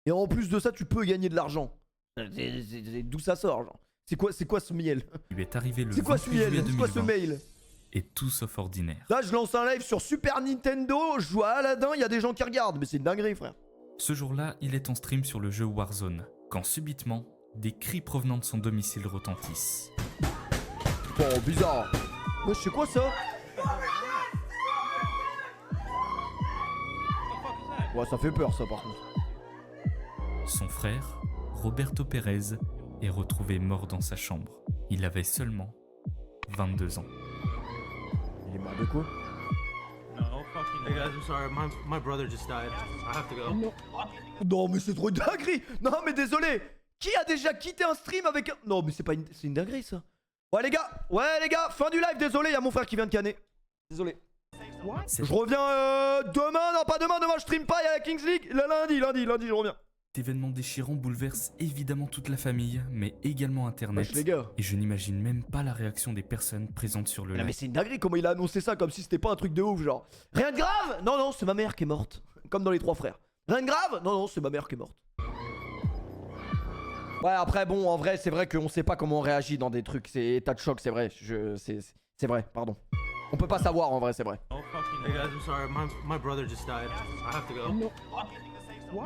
et en plus de ça, tu peux gagner de l'argent. D'où ça sort, genre? C'est quoi ce miel? Il lui est arrivé le C'est quoi ce miel? C'est quoi ce mail? Et tout sauf ordinaire. Là, je lance un live sur Super Nintendo, je joue à Aladdin, il y a des gens qui regardent, mais c'est une dinguerie, frère. Ce jour-là, il est en stream sur le jeu Warzone, quand subitement, des cris provenant de son domicile retentissent. Bon, bizarre. Ouais, c'est quoi ça? Ouais, ça fait peur, ça, par contre. Son frère, Roberto Perez, est retrouvé mort dans sa chambre. Il avait seulement 22 ans. Il est mort de quoi? Hey guys, I'm sorry, my brother just died. I have to go. Non, mais c'est trop une dinguerie. Non, mais désolé. Qui a déjà quitté un stream avec un... Non, mais c'est pas une... C'est une dinguerie, ça. Ouais, les gars, fin du live, désolé, il y a mon frère qui vient de canner. Désolé. Je reviens demain, non pas demain, je stream pas, il y a la Kings League. Lundi, je reviens. Cet événement déchirant bouleverse évidemment toute la famille, mais également internet. Wesh, les gars. Et je n'imagine même pas la réaction des personnes présentes sur le live. Mais c'est une dinguerie comment il a annoncé ça, comme si c'était pas un truc de ouf, genre. Rien de grave. Non, c'est ma mère qui est morte. Comme dans Les Trois Frères. Rien de grave. Non, c'est ma mère qui est morte. Ouais, après, bon, en vrai, c'est vrai qu'on sait pas comment on réagit dans des trucs. C'est état de choc, c'est vrai. C'est vrai, pardon. On peut pas savoir, en vrai, c'est vrai. Hey guys, I'm sorry, my brother just died. I have to go.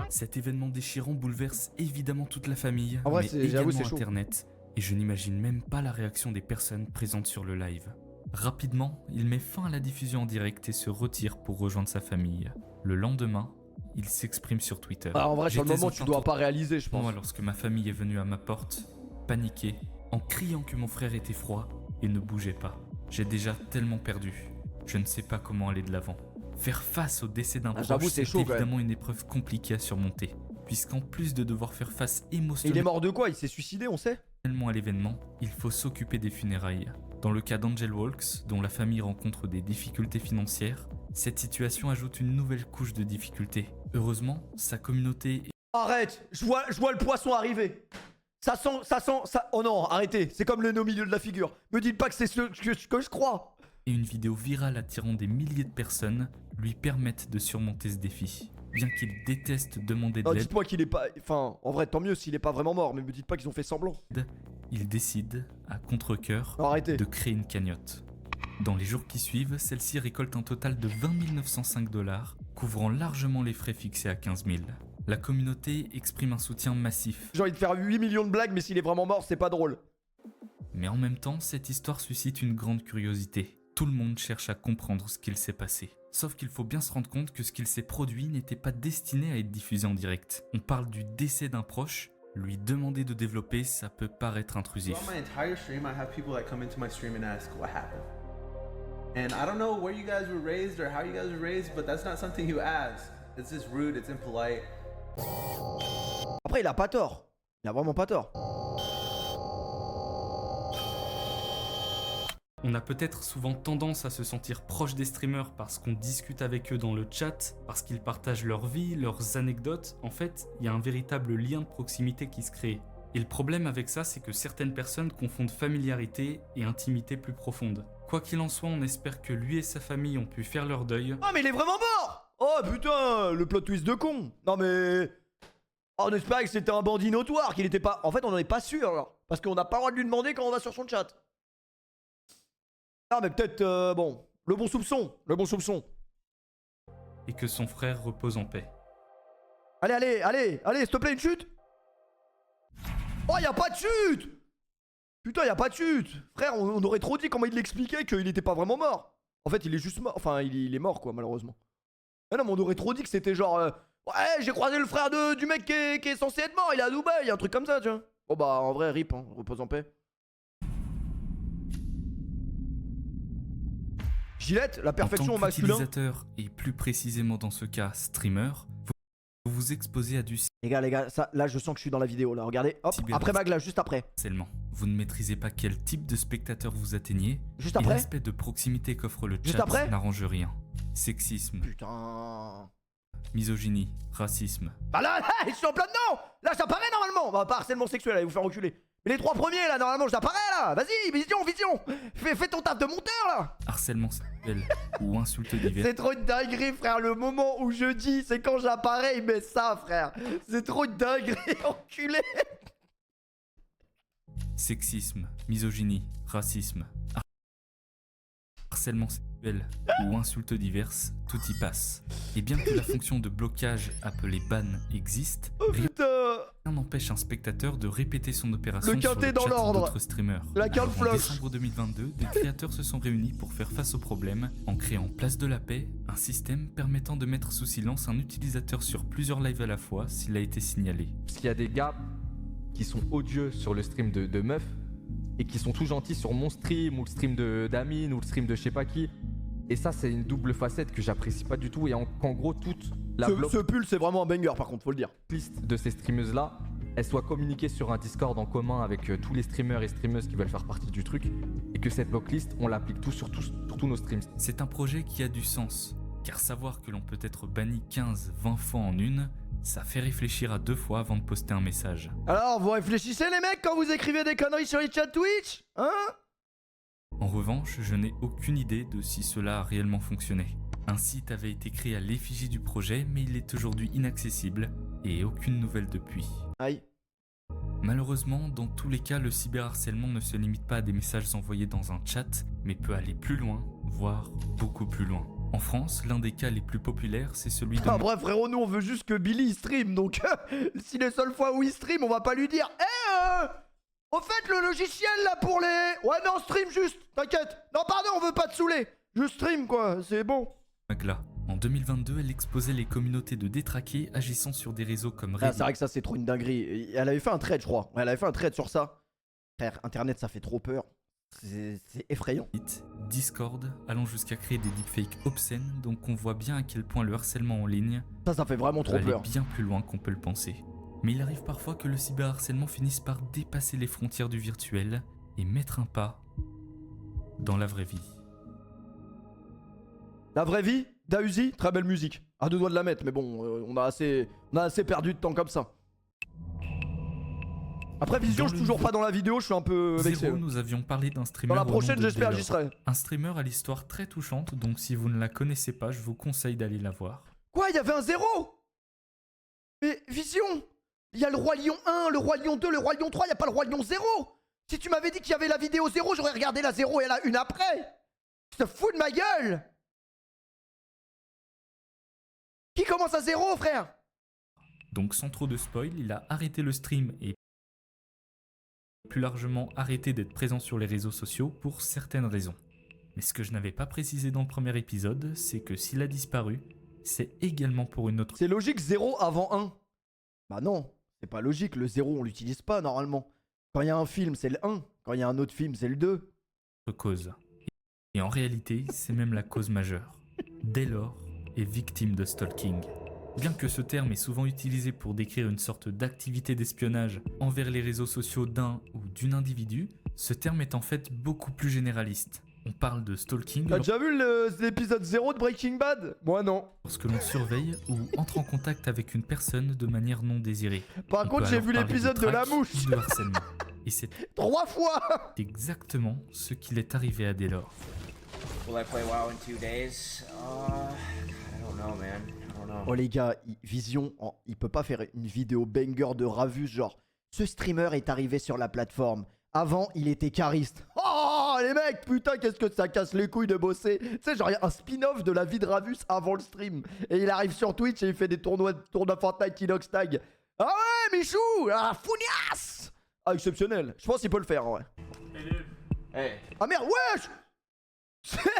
Cet événement déchirant bouleverse évidemment toute la famille, en vrai, mais également c'est chaud. internet. Et je n'imagine même pas la réaction des personnes présentes sur le live. Rapidement, il met fin à la diffusion en direct et se retire pour rejoindre sa famille. Le lendemain, il s'exprime sur Twitter. Ah, en vrai, sur le J'étais moment, en tu plein dois tour- pas réaliser, je pense. Moi, lorsque ma famille est venue à ma porte, paniqué, en criant que mon frère était froid et ne bougeait pas. J'ai déjà tellement perdu. Je ne sais pas comment aller de l'avant. Faire face au décès d'un proche, j'avoue, c'est c'est chaud, quand même. évidemment une épreuve compliquée à surmonter. Puisqu'en plus de devoir faire face Et il est émotionnellement mort de quoi? Il s'est suicidé, on sait? à l'événement, il faut s'occuper des funérailles. Dans le cas d'Angel Walks, dont la famille rencontre des difficultés financières, cette situation ajoute une nouvelle couche de difficultés. Heureusement, sa communauté Arrête, je vois le poisson arriver. Ça sent. Oh non, arrêtez, c'est comme le nez au milieu de la figure. Me dites pas que c'est ce que je crois. et une vidéo virale attirant des milliers de personnes lui permettent de surmonter ce défi. Bien qu'il déteste demander de Non, l'aide, dites-moi qu'il est pas. Enfin, en vrai, tant mieux s'il est pas vraiment mort, mais me dites pas qu'ils ont fait semblant. il décide, à contre-cœur, Non, arrêtez. de créer une cagnotte. Dans les jours qui suivent, celle-ci récolte un total de 20 905 $, couvrant largement les frais fixés à 15 000. La communauté exprime un soutien massif. J'ai envie de faire 8 millions de blagues, mais s'il est vraiment mort, c'est pas drôle. Mais en même temps, cette histoire suscite une grande curiosité. Tout le monde cherche à comprendre ce qu'il s'est passé. Sauf qu'il faut bien se rendre compte que ce qu'il s'est produit n'était pas destiné à être diffusé en direct. On parle du décès d'un proche, lui demander de développer, ça peut paraître intrusif. Throughout my entire stream, I have people that come into my stream and ask what happened. And I don't know where you guys were raised or how you guys were raised, but that's not something you ask. It's just rude, it's impolite. Après, il a pas tort. Il a vraiment pas tort. On a peut-être souvent tendance à se sentir proche des streamers parce qu'on discute avec eux dans le chat, parce qu'ils partagent leur vie, leurs anecdotes. En fait, il y a un véritable lien de proximité qui se crée. Et le problème avec ça, c'est que certaines personnes confondent familiarité et intimité plus profonde. Quoi qu'il en soit, on espère que lui et sa famille ont pu faire leur deuil. Ah, mais il est vraiment mort! Oh putain, le plot twist de con! Non, mais. Oh, on espérait que c'était un bandit notoire, qu'il était pas. En fait, on n'en est pas sûr, alors. Parce qu'on n'a pas le droit de lui demander quand on va sur son chat. Ah, mais peut-être. Bon. Le bon soupçon. Le bon soupçon. Et que son frère repose en paix. Allez, s'il te plaît, une chute! Oh, y'a pas de chute! Putain, y'a pas de chute! Frère, on aurait trop dit comment il l'expliquait qu'il était pas vraiment mort. En fait, il est juste mort. Enfin, il est mort, quoi, malheureusement. Mais non, mais on aurait trop dit que c'était genre. Ouais, j'ai croisé le frère du mec qui est censé être mort, il est à Dubaï, un truc comme ça, tu vois. Bon, bah, en vrai, rip, hein, repose en paix. Gillette, la perfection en au tant masculin. qu'utilisateur, et plus précisément dans ce cas, streamer, vous vous exposez à du Les gars, ça, là, je sens que je suis dans la vidéo, là. Regardez, hop, après Magla, juste après. harcèlement. Vous ne maîtrisez pas quel type de spectateur vous atteignez. Juste et après l'aspect de proximité qu'offre le Juste chat après n'arrange rien. Sexisme, Putain. misogynie, racisme. Bah là, je suis en plein dedans! Là, j'apparais normalement! Bah, pas harcèlement sexuel, allez vous faire reculer. Mais les 3 premiers, là, normalement, j'apparais, là! Vas-y, vision! Fais ton taf de monteur, là! Harcèlement sexuel ou insultes diverses. C'est trop une dinguerie, frère. Le moment où je dis, c'est quand j'apparais, il met ça, frère. C'est trop une dinguerie, enculé. Sexisme, misogynie, racisme, harcèlement sexuel ou insultes diverses, tout y passe. Et bien que la fonction de blocage appelée ban existe, rien n'empêche un spectateur de répéter son opération Le sur quintet le dans chat l'ordre. d'autres streamers. La carte Alors, en floche. décembre 2022, des créateurs se sont réunis pour faire face au problème en créant Place de la Paix, un système permettant de mettre sous silence un utilisateur sur plusieurs lives à la fois s'il a été signalé. Parce qu'il y a des gars qui sont odieux sur le stream de meufs et qui sont tout gentils sur mon stream ou le stream d'Amine ou le stream de je sais pas qui. Et ça, c'est une double facette que j'apprécie pas du tout. Et qu'en gros, toute la Ce pull, c'est vraiment un banger, par contre, faut le dire. liste de ces streameuses-là, elle soit communiquée sur un Discord en commun avec tous les streamers et streameuses qui veulent faire partie du truc. Et que cette blocklist, on l'applique sur tous nos streams. C'est un projet qui a du sens, car savoir que l'on peut être banni 15-20 fois en une, ça fait réfléchir à 2 fois avant de poster un message. Alors, vous réfléchissez, les mecs, quand vous écrivez des conneries sur les chats Twitch? Hein? En revanche, je n'ai aucune idée de si cela a réellement fonctionné. Un site avait été créé à l'effigie du projet, mais il est aujourd'hui inaccessible et aucune nouvelle depuis. Aïe. Malheureusement, dans tous les cas, le cyberharcèlement ne se limite pas à des messages envoyés dans un chat, mais peut aller plus loin, voire beaucoup plus loin. En France, l'un des cas les plus populaires, c'est celui de... Ah, bref, frérot, nous, on veut juste que Billy stream, donc si les seules fois où il stream, on va pas lui dire Au fait, le logiciel là pour les... Ouais, non, stream juste, t'inquiète. Non, pardon, on veut pas te saouler. Je stream quoi, c'est bon. Magla. En 2022, elle exposait les communautés de détraqués agissant sur des réseaux comme Reddit. Ah, c'est vrai que ça, c'est trop une dinguerie. Elle avait fait un thread, je crois. Ouais, elle avait fait un thread sur ça. Frère, Internet, ça fait trop peur. C'est effrayant. Discord, allant jusqu'à créer des deepfakes obscènes, donc on voit bien à quel point le harcèlement en ligne ça fait vraiment trop peut aller peur. bien plus loin qu'on peut le penser. Mais il arrive parfois que le cyberharcèlement finisse par dépasser les frontières du virtuel et mettre un pas dans la vraie vie. La vraie vie, Dausi, très belle musique. À deux doigts de la mettre, mais bon, on a assez perdu de temps comme ça. Après Vision, je suis toujours pas dans la vidéo, je suis un peu vexé. Nous avions parlé d'un streamer. Dans la au nom prochaine, de j'espère, Daylor. j'y serai. Un streamer à l'histoire très touchante, donc si vous ne la connaissez pas, je vous conseille d'aller la voir. Quoi, il y avait un 0? Mais Vision, il y a le Roi Lion 1, le Roi Lion 2, le Roi Lion 3, il n'y a pas le Roi Lion 0. Si tu m'avais dit qu'il y avait la vidéo 0, j'aurais regardé la 0 et la 1 après. Tu te fous de ma gueule? Qui commence à 0, frère? Donc sans trop de spoil, il a arrêté le stream et plus largement arrêté d'être présent sur les réseaux sociaux pour certaines raisons. Mais ce que je n'avais pas précisé dans le premier épisode, c'est que s'il a disparu, c'est également pour une autre... C'est logique 0 avant 1. Bah non, c'est pas logique, le 0 on l'utilise pas normalement. Quand il y a un film c'est le 1, quand il y a un autre film c'est le 2. Cause. Et en réalité, c'est même la cause majeure. Daylor est victime de stalking. Bien que ce terme est souvent utilisé pour décrire une sorte d'activité d'espionnage envers les réseaux sociaux d'un ou d'une individu, ce terme est en fait beaucoup plus généraliste. On parle de stalking... T'as déjà vu l'épisode 0 de Breaking Bad? Moi non. Lorsque l'on surveille ou entre en contact avec une personne de manière non désirée. Par contre, j'ai vu l'épisode de la mouche. De harcèlement. Et c'est 3 fois exactement ce qu'il est arrivé à Daylor. Will I play WoW in 2 days? I don't know, man. I don't know. Oh les gars, Vision, il peut pas faire une vidéo banger de Ravus genre ce streamer est arrivé sur la plateforme. Avant, il était cariste. Oh les mecs, putain, qu'est-ce que ça casse les couilles de bosser. Tu sais, genre, il y a un spin-off de la vie de Ravus avant le stream. Et il arrive sur Twitch et il fait des tournois Fortnite Inox Tag. Ah ouais, Michou! Ah, fougnasse! Ah, exceptionnel. Je pense qu'il peut le faire, ouais. Hey. Ah merde, wesh!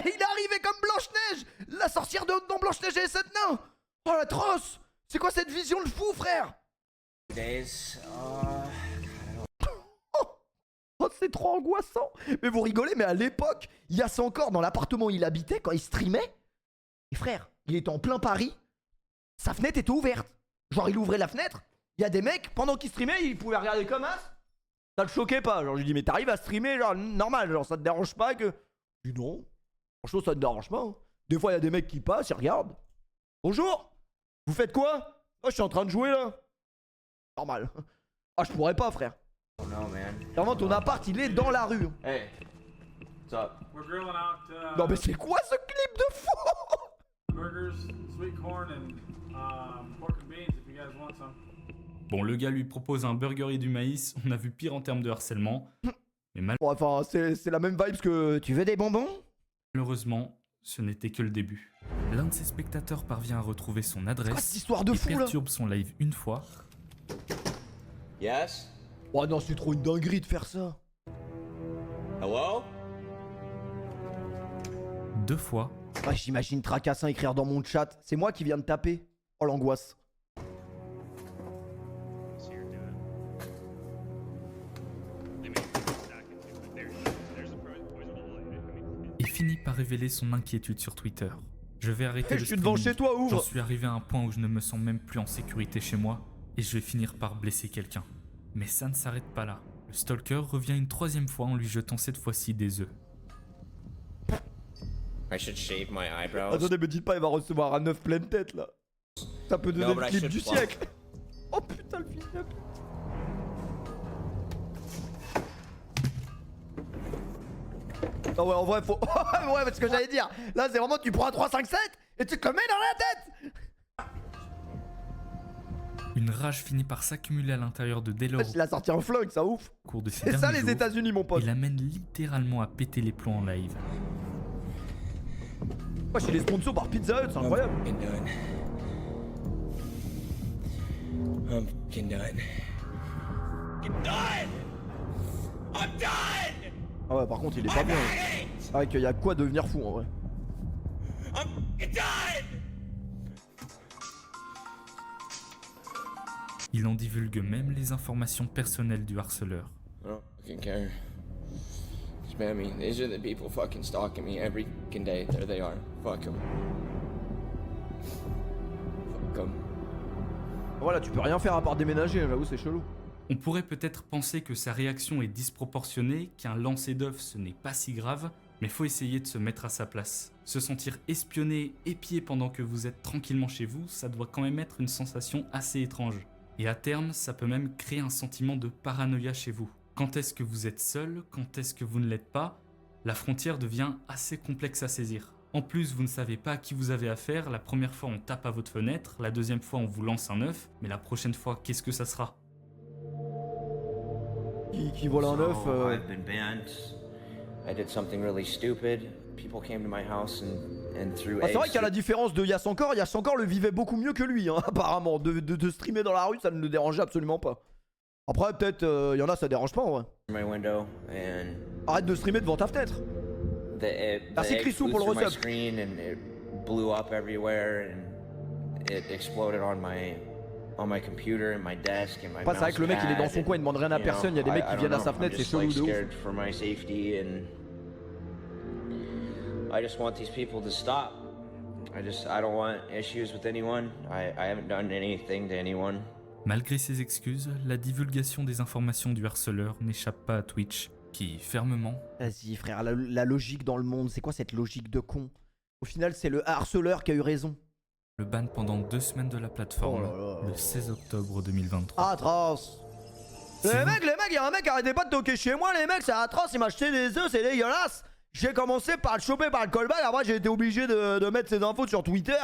Il est arrivé comme Blanche-Neige! La sorcière dans Blanche-Neige et les 7 nains! Oh, l'atroce! C'est quoi cette vision de fou, frère? Days. Oh, c'est trop angoissant! Mais vous rigolez, mais à l'époque, il y a ça encore dans l'appartement où il habitait quand il streamait. Et frère, il était en plein Paris. Sa fenêtre était ouverte. Genre, il ouvrait la fenêtre. Il y a des mecs, pendant qu'il streamait, ils pouvaient regarder comme ça. Ça le choquait pas. Genre, je lui dis, mais t'arrives à streamer, genre, normal, genre, ça te dérange pas que. Je dis, non. Franchement, ça te dérange pas. Hein. Des fois, il y a des mecs qui passent, ils regardent. Bonjour! Vous faites quoi? Oh, je suis en train de jouer là. Normal. Ah, je pourrais pas, frère. Oh no, man. Vraiment, ton appart, il est dans la rue. Hey. What's up? We're grilling out Non, mais c'est quoi ce clip de fou? burgers, sweet corn, and pork and beans if you guys want some. Bon, le gars lui propose un burger et du maïs. On a vu pire en termes de harcèlement. Mais Bon, enfin, c'est la même vibe que... Tu veux des bonbons? malheureusement, ce n'était que le début. L'un de ses spectateurs parvient à retrouver son adresse quoi cette histoire de et fou, là perturbe son live une fois. Yes? Oh non, c'est trop une dinguerie de faire ça. Hello? 2 fois. Ah, j'imagine Tracassin écrire dans mon chat. C'est moi qui viens de taper. Oh l'angoisse. Et finit par révéler son inquiétude sur Twitter. Je vais arrêter Hey, le je suis devant streaming. chez toi, ouvre. J'en suis arrivé à un point où je ne me sens même plus en sécurité chez moi et je vais finir par blesser quelqu'un. Mais ça ne s'arrête pas là. Le stalker revient une 3e fois en lui jetant cette fois-ci des œufs. I should shave my eyebrows. Attendez, me dites pas, il va recevoir un 9 pleine tête là. Ça peut donner No, le but I clip should du fly. siècle. Oh putain, le fils de... Non ouais, en vrai, faut... ouais, c'est ce que j'allais dire. Là, c'est vraiment, tu prends un 3-5-7 et tu te le mets dans la tête. Une rage finit par s'accumuler à l'intérieur de Daylor Il a sorti un flingue, ça ouf. au cours de ces C'est ça derniers les jours. États-Unis, mon pote. Il amène littéralement à péter les plombs en live. Moi, chez les sponsors par Pizza Hut, c'est incroyable. I'm done. I'm fucking done. Fucking done! Ah ouais, par contre, il est pas bien. C'est vrai qu'il y a quoi devenir fou en vrai. Il en divulgue même les informations personnelles du harceleur. I don't fucking care. Spam me. These are the people fucking stalking me every fucking day. There they are. Fuck them. Fuck them. Voilà, tu peux rien faire à part déménager, j'avoue, c'est chelou. On pourrait peut-être penser que sa réaction est disproportionnée, qu'un lancer d'œuf ce n'est pas si grave, mais faut essayer de se mettre à sa place. Se sentir espionné, épié pendant que vous êtes tranquillement chez vous, ça doit quand même être une sensation assez étrange. Et à terme, ça peut même créer un sentiment de paranoïa chez vous. Quand est-ce que vous êtes seul? Quand est-ce que vous ne l'êtes pas? La frontière devient assez complexe à saisir. En plus, vous ne savez pas à qui vous avez affaire. La première fois, on tape à votre fenêtre. La deuxième fois, on vous lance un œuf. Mais la prochaine fois, qu'est-ce que ça sera? Qui vole un œuf I've been banned. I did something really stupid. People came to my house and threw Ah, c'est vrai eggs. qu'à la différence de Yass encore le vivait beaucoup mieux que lui, hein, apparemment. De streamer dans la rue, ça ne le dérangeait absolument pas. Après, peut-être, il y en a, ça dérange pas en vrai. My window and Arrête de streamer devant ta fenêtre. Merci Chrisou pour le my resub. screen and it blew up everywhere and it exploded on my computer and my desk and my Après, c'est vrai que le mec, il est dans son coin, il demande rien à personne. Il y a des mecs qui viennent à sa fenêtre, c'est chelou de ouf. scared for my safety and I just want these people to stop. I don't want issues with anyone. I haven't done anything to anyone. Malgré ses excuses, la divulgation des informations du harceleur n'échappe pas à Twitch, qui, fermement... Vas-y frère, la logique dans le monde, c'est quoi cette logique de con? Au final, c'est le harceleur qui a eu raison. le ban pendant 2 semaines de la plateforme, le 16 octobre 2023. Atroce. Les mecs, y'a un mec, arrêtez pas de toquer chez moi, les mecs, c'est atroce, il m'a acheté des œufs, c'est dégueulasse. J'ai commencé par le choper par le callback, après j'ai été obligé de mettre ces infos sur Twitter.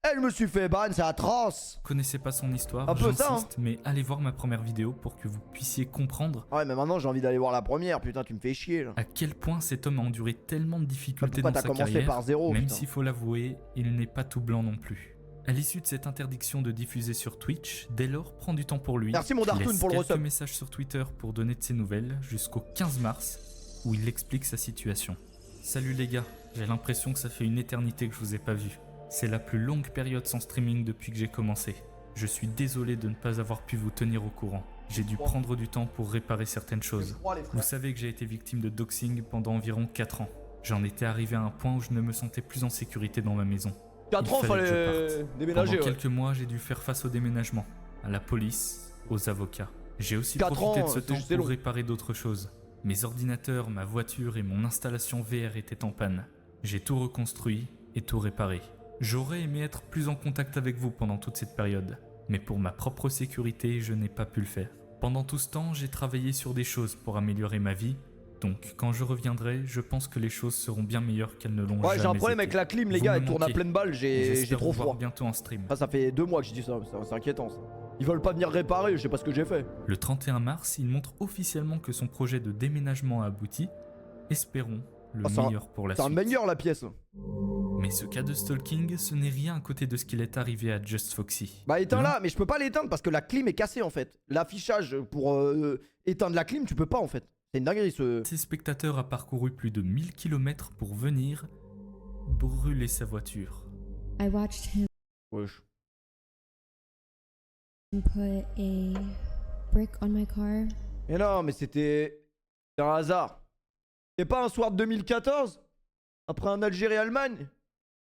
Et je me suis fait ban, c'est atroce. Vous connaissez pas son histoire, Un peu ça, j'insiste, mais allez voir ma première vidéo pour que vous puissiez comprendre Ouais, mais maintenant j'ai envie d'aller voir la première, putain, tu me fais chier là. à quel point cet homme a enduré tellement de difficultés Pourquoi dans t'as sa commencé carrière, par zéro, même putain. s'il faut l'avouer, il n'est pas tout blanc non plus. À l'issue de cette interdiction de diffuser sur Twitch, Daylor prend du temps pour lui. Merci, mon Il Dartoon, laisse pour le quelques resub. messages sur Twitter pour donner de ses nouvelles jusqu'au 15 mars où il explique sa situation. Salut les gars, j'ai l'impression que ça fait une éternité que je vous ai pas vu. C'est la plus longue période sans streaming depuis que j'ai commencé. Je suis désolé de ne pas avoir pu vous tenir au courant. J'ai dû prendre du temps pour réparer certaines choses. Vous savez que j'ai été victime de doxing pendant environ 4 ans. J'en étais arrivé à un point où je ne me sentais plus en sécurité dans ma maison. 4 ans, Il fallait que je fallait parte. déménager, Pendant ouais. quelques mois, j'ai dû faire face au déménagement, à la police, aux avocats. J'ai aussi 4 profité ans, de ce c'est temps juste long. pour réparer d'autres choses. Mes ordinateurs, ma voiture et mon installation VR étaient en panne. J'ai tout reconstruit et tout réparé. J'aurais aimé être plus en contact avec vous pendant toute cette période, mais pour ma propre sécurité, je n'ai pas pu le faire. Pendant tout ce temps, j'ai travaillé sur des choses pour améliorer ma vie, donc quand je reviendrai, je pense que les choses seront bien meilleures qu'elles ne l'ont jamais Ouais, été. j'ai un problème avec la clim, les Vous gars, me elle tourne à manquez. pleine balle, j'ai J'espère trop vous voir froid. bientôt en stream. Ah, ça fait 2 mois que je dis ça, c'est inquiétant ça. Ils veulent pas venir réparer, je sais pas ce que j'ai fait. Le 31 mars, il montre officiellement que son projet de déménagement a abouti. Espérons le Ah, c'est un- meilleur pour la C'est un suite. banger la pièce. Mais ce cas de stalking, ce n'est rien à côté de ce qu'il est arrivé à Just Foxy. Bah éteins-la, mais je peux pas l'éteindre parce que la clim est cassée en fait. L'affichage pour éteindre la clim, tu peux pas en fait. C'est une dinguerie ce... Ses spectateurs a parcouru plus de 1000 km pour venir brûler sa voiture. I watched him Wesh. put a brick on my car. Mais non, mais c'était un hasard. C'est pas un soir de 2014 après un Algérie-Allemagne.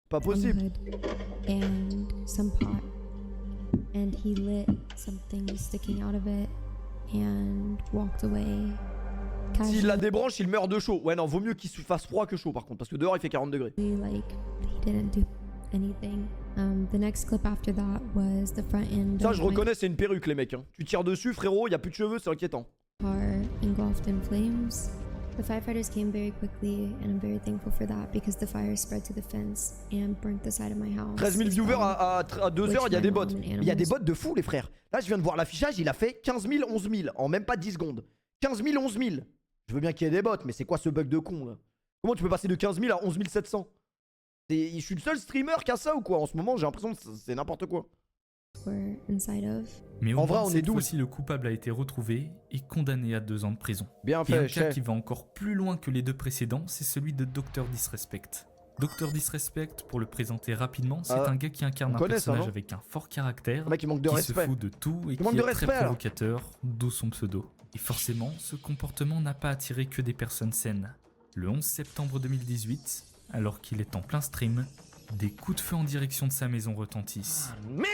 Pas possible. And some pot. And he lit something sticking out of it and walked away. S'il la débranche, il meurt de chaud. Ouais, non, vaut mieux qu'il se fasse froid que chaud par contre, parce que dehors il fait 40 degrés. Like he didn't do anything. The next clip after that was the front end Ça, of je my reconnais, c'est une perruque, les mecs. Hein. Tu tires dessus, frérot, y a plus de cheveux, c'est inquiétant. car engulfed in flames. The firefighters came very quickly, and I'm very thankful for that because the fire spread to the fence and burnt the side of my house. 13 000 viewers à 2 heures, il y a des bots. Il y a des animals. bots de fou, les frères. Là, je viens de voir l'affichage, il a fait 15 000, 11 000 en même pas 10 secondes. 15 000, 11 000. Je veux bien qu'il y ait des bots, mais c'est quoi ce bug de con là? Comment tu peux passer de 15 000 à 11 700? Je suis le seul streamer qui a ça ou quoi? En ce moment, j'ai l'impression que c'est n'importe quoi. were inside of. Mais au En vrai, moins, on est cette 12. fois-ci, le coupable a été retrouvé et condamné à 2 ans de prison. Bien Et un fait, cas chef. qui va encore plus loin que les 2 précédents, c'est celui de Dr Disrespect. Dr Disrespect, pour le présenter rapidement, c'est Ah, un gars qui incarne on un connaît ça, personnage non avec un fort caractère, Le mec, il manque de qui respect. se fout de tout et Il qui manque est de très respect, là. provocateur, d'où son pseudo. Et forcément, ce comportement n'a pas attiré que des personnes saines. Le 11 septembre 2018, alors qu'il est en plein stream, des coups de feu en direction de sa maison retentissent. Man!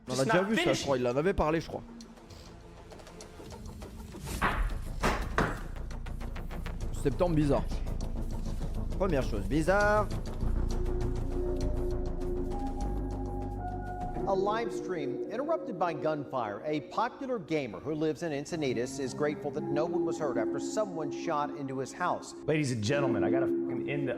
On a déjà vu ça, je crois. Il en avait parlé, je crois. Septembre bizarre. Première chose bizarre. A live stream interrupted by gunfire. A popular gamer who lives in Encinitas is grateful that no one was hurt after someone shot into his house. Ladies and gentlemen, I gotta end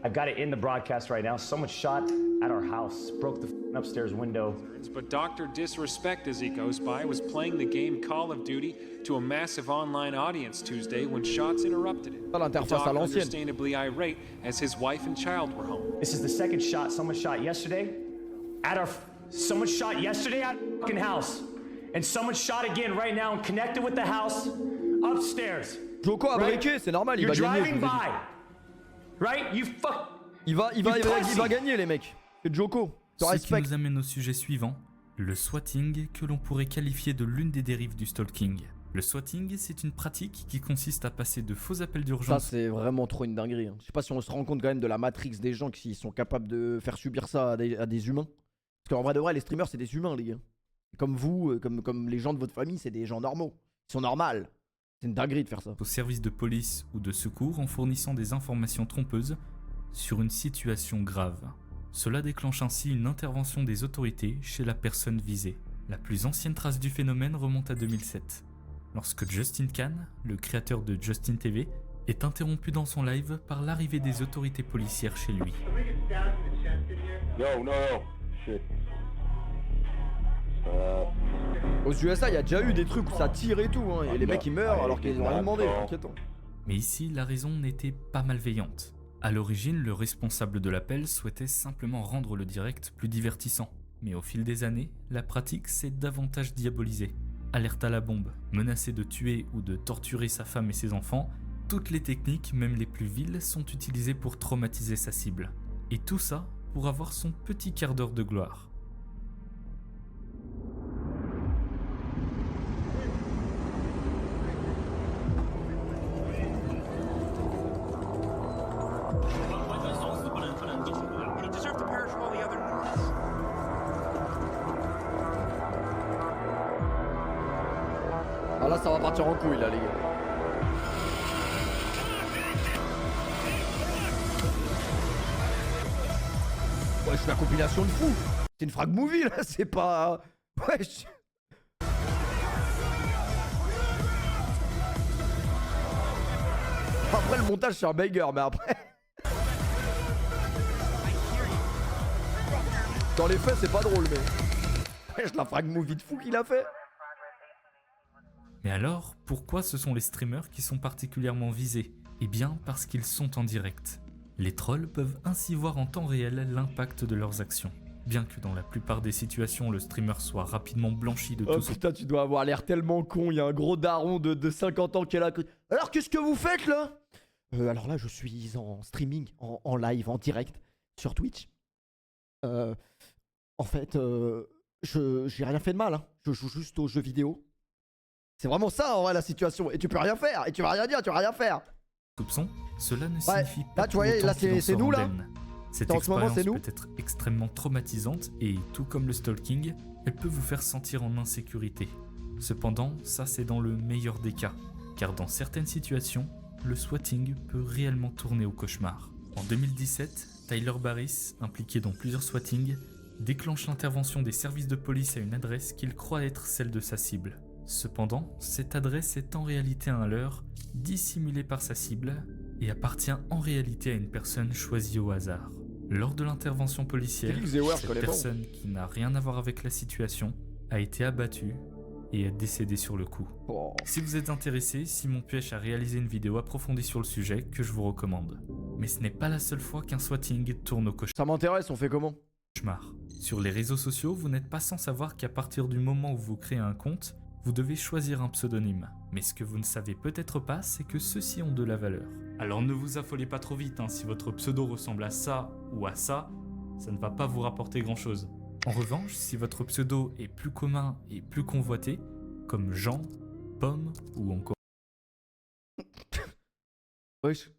I've got to end the broadcast right now. Someone shot at our house, broke the upstairs window. But Dr. Disrespect, as he goes by, was playing the game Call of Duty to a massive online audience Tuesday when shots interrupted it. Pas The l'interface à doc l'ancienne. understandably irate as his wife and child were home. This is the second shot. Someone shot yesterday at our. Someone shot yesterday at our fucking house, and someone shot again right now and connected with the house upstairs. Joko a breaké, c'est normal, il You're va gagner. driving by, right? You fuck. Il va pussy. gagner, les mecs. C'est Joko. Te Ce qui respecte. nous amène au sujet suivant, le swatting, que l'on pourrait qualifier de l'une des dérives du stalking. Le swatting, c'est une pratique qui consiste à passer de faux appels Ça, d'urgence. c'est vraiment trop une dinguerie. Hein. Je sais pas si on se rend compte quand même de la matrix des gens qui sont capables de faire subir ça à des humains. Parce qu'en vrai de vrai, les streamers, c'est des humains, les gars. Comme vous, comme les gens de votre famille, c'est des gens normaux. Ils sont normaux. C'est une dinguerie de faire ça. Au service de police ou de secours en fournissant des informations trompeuses sur une situation grave. Cela déclenche ainsi une intervention des autorités chez la personne visée. La plus ancienne trace du phénomène remonte à 2007, lorsque Justin Kan, le créateur de Justin TV, est interrompu dans son live par l'arrivée des autorités policières chez lui. Aux USA, il y a déjà eu des trucs où ça tire et tout. Hein, et les mecs ils meurent alors qu'ils ont rien demandé. Inquiétant. Mais ici, la raison n'était pas malveillante. À l'origine, le responsable de l'appel souhaitait simplement rendre le direct plus divertissant. Mais au fil des années, la pratique s'est davantage diabolisée. Alerte à la bombe, menacé de tuer ou de torturer sa femme et ses enfants, toutes les techniques, même les plus viles, sont utilisées pour traumatiser sa cible. Et tout ça pour avoir son petit quart d'heure de gloire. Ah là, ça va partir en couille là, les gars. Ouais, c'est la compilation de fou. C'est une frag movie là, c'est pas. Wesh. Après le montage c'est un banger, mais après. Dans les faits c'est pas drôle mais. Wesh, la frag movie de fou qu'il a fait. Mais alors, pourquoi ce sont les streamers qui sont particulièrement visés? Eh bien, parce qu'ils sont en direct. Les trolls peuvent ainsi voir en temps réel l'impact de leurs actions. Bien que dans la plupart des situations, le streamer soit rapidement blanchi de Oh tout son... putain, tu dois avoir l'air tellement con, il y a un gros daron de 50 ans qui est là. Alors qu'est-ce que vous faites là? Alors là, je suis en streaming, en live, en direct, sur Twitch. En fait, j'ai rien fait de mal, hein. Je joue juste aux jeux vidéo. C'est vraiment ça en vrai la situation. Et tu peux rien faire, et tu vas rien dire, tu vas rien faire. Soupçon, cela ne signifie pas là, tu voyais, là c'est nous là. Cette En ce moment, expérience c'est nous. peut être extrêmement traumatisante et, tout comme le stalking, elle peut vous faire sentir en insécurité. Cependant, ça c'est dans le meilleur des cas, car dans certaines situations, le swatting peut réellement tourner au cauchemar. En 2017, Tyler Barris, impliqué dans plusieurs swattings, déclenche l'intervention des services de police à une adresse qu'il croit être celle de sa cible. Cependant, cette adresse est en réalité un leurre, dissimulé par sa cible, et appartient en réalité à une personne choisie au hasard. Lors de l'intervention policière, cette personne qui n'a rien à voir avec la situation a été abattue et est décédée sur le coup. Si vous êtes intéressé, Simon Puech a réalisé une vidéo approfondie sur le sujet que je vous recommande. Mais ce n'est pas la seule fois qu'un swatting tourne au cauchemar. Ça m'intéresse, on fait comment? Sur les réseaux sociaux, vous n'êtes pas sans savoir qu'à partir du moment où vous créez un compte, vous devez choisir un pseudonyme. Mais ce que vous ne savez peut-être pas, c'est que ceux-ci ont de la valeur. Alors ne vous affolez pas trop vite, si votre pseudo ressemble à ça ou à ça, ça ne va pas vous rapporter grand-chose. En revanche, si votre pseudo est plus commun et plus convoité, comme Jean, Pomme ou encore... Wesh.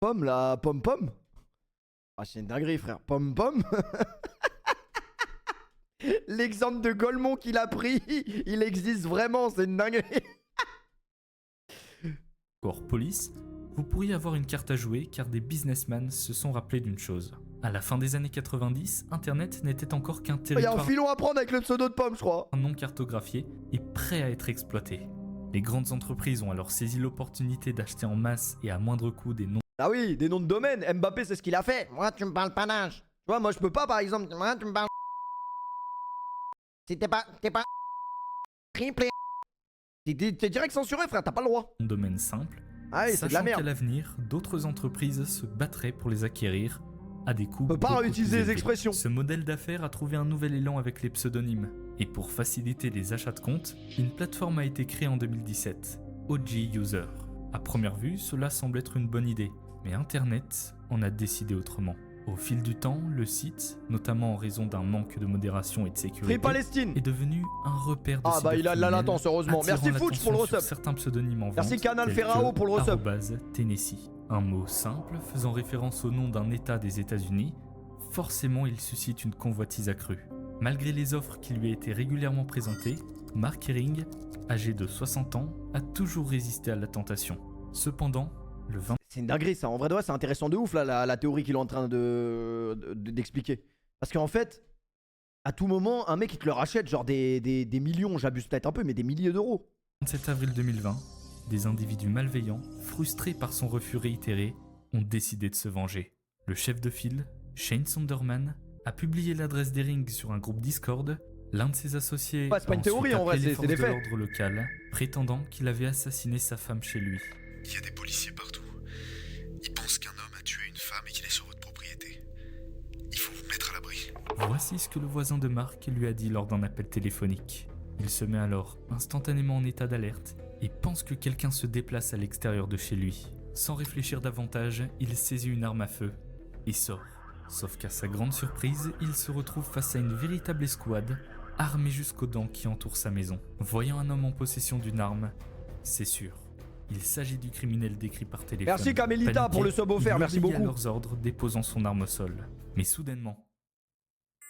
Pomme là, Pomme. Ah, c'est une dinguerie, frère. Pomme. L'exemple de Golemont qu'il a pris, il existe vraiment, c'est une dinguerie. Encore Police, vous pourriez avoir une carte à jouer car des businessmen se sont rappelés d'une chose. À la fin des années 90, Internet n'était encore qu'un Il y a un territoire filon à prendre avec le pseudo de Pomme, je crois. non cartographié et prêt à être exploité. Les grandes entreprises ont alors saisi l'opportunité d'acheter en masse et à moindre coût des noms. Ah oui, des noms de domaine. Mbappé, c'est ce qu'il a fait. Moi, tu me parles pas d'âge. Tu vois, moi, je peux pas, par exemple. Moi, tu me parles. Si t'es pas triplé. T'es direct censuré, frère. T'as pas le droit. Domaines simples, Ah oui, c'est de la sachant merde. qu'à l'avenir, d'autres entreprises se battraient pour les acquérir à des coûts. On peut pas beaucoup réutiliser plus les élevés. expressions. Ce modèle d'affaires a trouvé un nouvel élan avec les pseudonymes. Et pour faciliter les achats de comptes, une plateforme a été créée en 2017, OG User. À première vue, cela semble être une bonne idée, mais Internet en a décidé autrement. Au fil du temps, le site, notamment en raison d'un manque de modération et de sécurité, Free Palestine. est devenu un repère de Ah bah il a de la cybercriminels, latence, heureusement. attirant Merci Fouch pour le l'attention sur resub. certains pseudonymes en Merci vente, Canal tels Ferrao que pour le resub. @Tennessee. Un mot simple faisant référence au nom d'un État des États-Unis, forcément il suscite une convoitise accrue. Malgré les offres qui lui étaient régulièrement présentées, Mark Herring, âgé de 60 ans, a toujours résisté à la tentation. Cependant, le 20... C'est une dinguerie, ça. En vrai de vrai, c'est intéressant de ouf, là, la théorie qu'il est en train d'expliquer. Parce qu'en fait, à tout moment, un mec, il te le rachète, genre des millions, j'abuse peut-être un peu, mais des milliers d'euros. 27 avril 2020, des individus malveillants, frustrés par son refus réitéré, ont décidé de se venger. Le chef de file, Shane Sonderman, a publié l'adresse d'Herring sur un groupe Discord. L'un de ses associés Ouais, c'est pas une a ensuite théorie, en vrai, appelé les c'est des forces de faits. l'ordre locales, prétendant qu'il avait assassiné sa femme chez lui. Il y a des policiers partout. Ils pensent qu'un homme a tué une femme et qu'il est sur votre propriété. Il faut vous mettre à l'abri. Voici ce que le voisin de Mark lui a dit lors d'un appel téléphonique. Il se met alors instantanément en état d'alerte et pense que quelqu'un se déplace à l'extérieur de chez lui. Sans réfléchir davantage, il saisit une arme à feu et sort. Sauf qu'à sa grande surprise, il se retrouve face à une véritable escouade, armée jusqu'aux dents qui entoure sa maison. Voyant un homme en possession d'une arme, c'est sûr. Il s'agit du criminel décrit par téléphone. Merci Camélita Paniqué, pour le sub offert, il merci obéit à beaucoup. leurs ordres, déposant son arme au sol. Mais soudainement,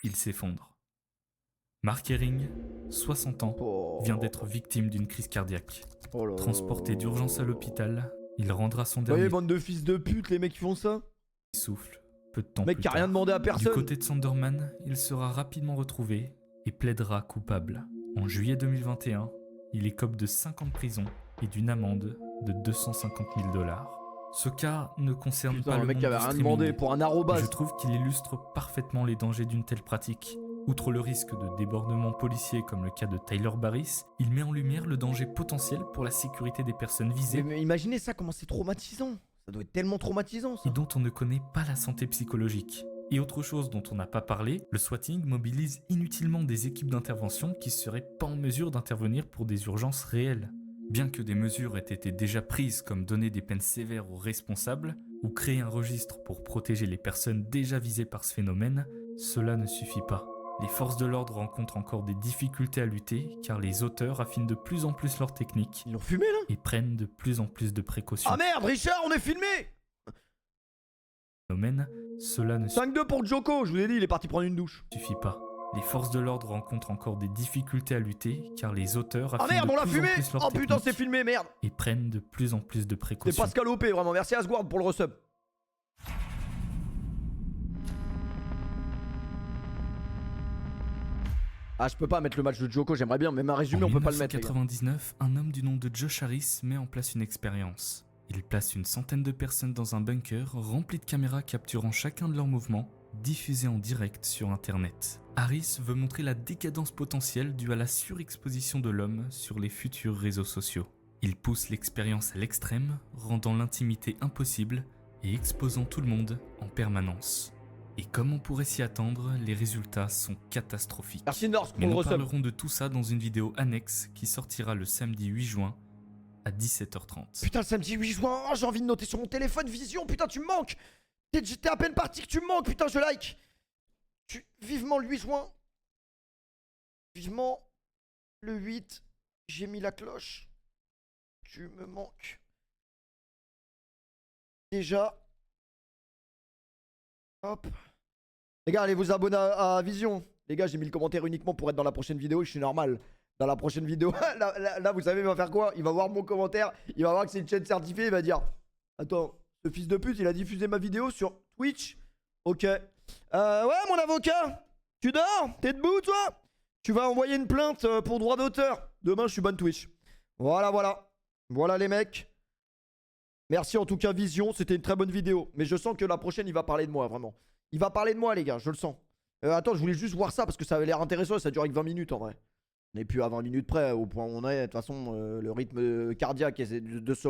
il s'effondre. Mark Herring, 60 ans, vient d'être victime d'une crise cardiaque. Transporté d'urgence à l'hôpital, il rendra son Vous voyez, dernier bande de fils de pute, les mecs qui font ça. souffle peu de temps Mec plus qui a tard. rien demandé à personne. Du côté de Sonderman, il sera rapidement retrouvé et plaidera coupable. En juillet 2021, il écope de 5 ans de prison et d'une amende de 250 000 $. Ce cas ne concerne Putain, pas le le mec monde qui avait du rien streaming. demandé pour un arrobase. Je trouve qu'il illustre parfaitement les dangers d'une telle pratique. Outre le risque de débordement policier comme le cas de Tyler Barris, il met en lumière le danger potentiel pour la sécurité des personnes visées Mais imaginez ça, comment c'est traumatisant. Ça doit être tellement traumatisant, ça. et dont on ne connaît pas la santé psychologique. Et autre chose dont on n'a pas parlé, le swatting mobilise inutilement des équipes d'intervention qui seraient pas en mesure d'intervenir pour des urgences réelles. Bien que des mesures aient été déjà prises comme donner des peines sévères aux responsables ou créer un registre pour protéger les personnes déjà visées par ce phénomène, cela ne suffit pas. Les forces de l'ordre rencontrent encore des difficultés à lutter car les auteurs affinent de plus en plus leurs techniques. Ils l'ont fumé là et prennent de plus en plus de précautions. Ah merde, Richard, on est filmé. Phénomène, cela ne 5-2 pour Joko, je vous ai dit, il est parti prendre une douche. suffit pas. Les forces de l'ordre rencontrent encore des difficultés à lutter car les auteurs Ah affinent merde, de on l'a plus fumé. en plus leurs Oh putain, techniques c'est filmé, merde. et prennent de plus en plus de C'est précautions. Pascal OP, vraiment. Merci Asgard pour le resub. Ah, je peux pas mettre le match de Joko, j'aimerais bien, mais un résumé, En on peut pas le mettre. Les gars. 1999, un homme du nom de Josh Harris met en place une expérience. Il place une centaine de personnes dans un bunker rempli de caméras capturant chacun de leurs mouvements, diffusés en direct sur Internet. Harris veut montrer la décadence potentielle due à la surexposition de l'homme sur les futurs réseaux sociaux. Il pousse l'expérience à l'extrême, rendant l'intimité impossible et exposant tout le monde en permanence. Et comme on pourrait s'y attendre, les résultats sont catastrophiques. Merci Norsk Mais pour nous le resub. parlerons de tout ça dans une vidéo annexe qui sortira le samedi 8 juin à 17h30. Putain, le samedi 8 juin, oh, j'ai envie de noter sur mon téléphone Vision, putain, tu me manques. T'es à peine parti que tu me manques, putain, je like. Vivement le 8 juin. Vivement le 8, j'ai mis la cloche. Tu me manques. Déjà. Hop. Les gars, allez vous abonner à Vision. Les gars, j'ai mis le commentaire uniquement pour être dans la prochaine vidéo. Je suis normal. Dans la prochaine vidéo, là, vous savez, il va faire quoi? Il va voir mon commentaire. Il va voir que c'est une chaîne certifiée. Il va dire: attends, ce fils de pute, il a diffusé ma vidéo sur Twitch. Ok. Ouais, mon avocat. Tu dors? T'es debout, toi? Tu vas envoyer une plainte pour droit d'auteur. Demain, je suis bonne Twitch. Voilà, voilà. Voilà, les mecs. Merci en tout cas, Vision. C'était une très bonne vidéo. Mais je sens que la prochaine, il va parler de moi, vraiment. Il va parler de moi, les gars. Je le sens. Attends, je voulais juste voir ça parce que ça avait l'air intéressant et ça dure avec 20 minutes en vrai. On n'est plus à 20 minutes près au point où on est. De toute façon, le rythme cardiaque est de ce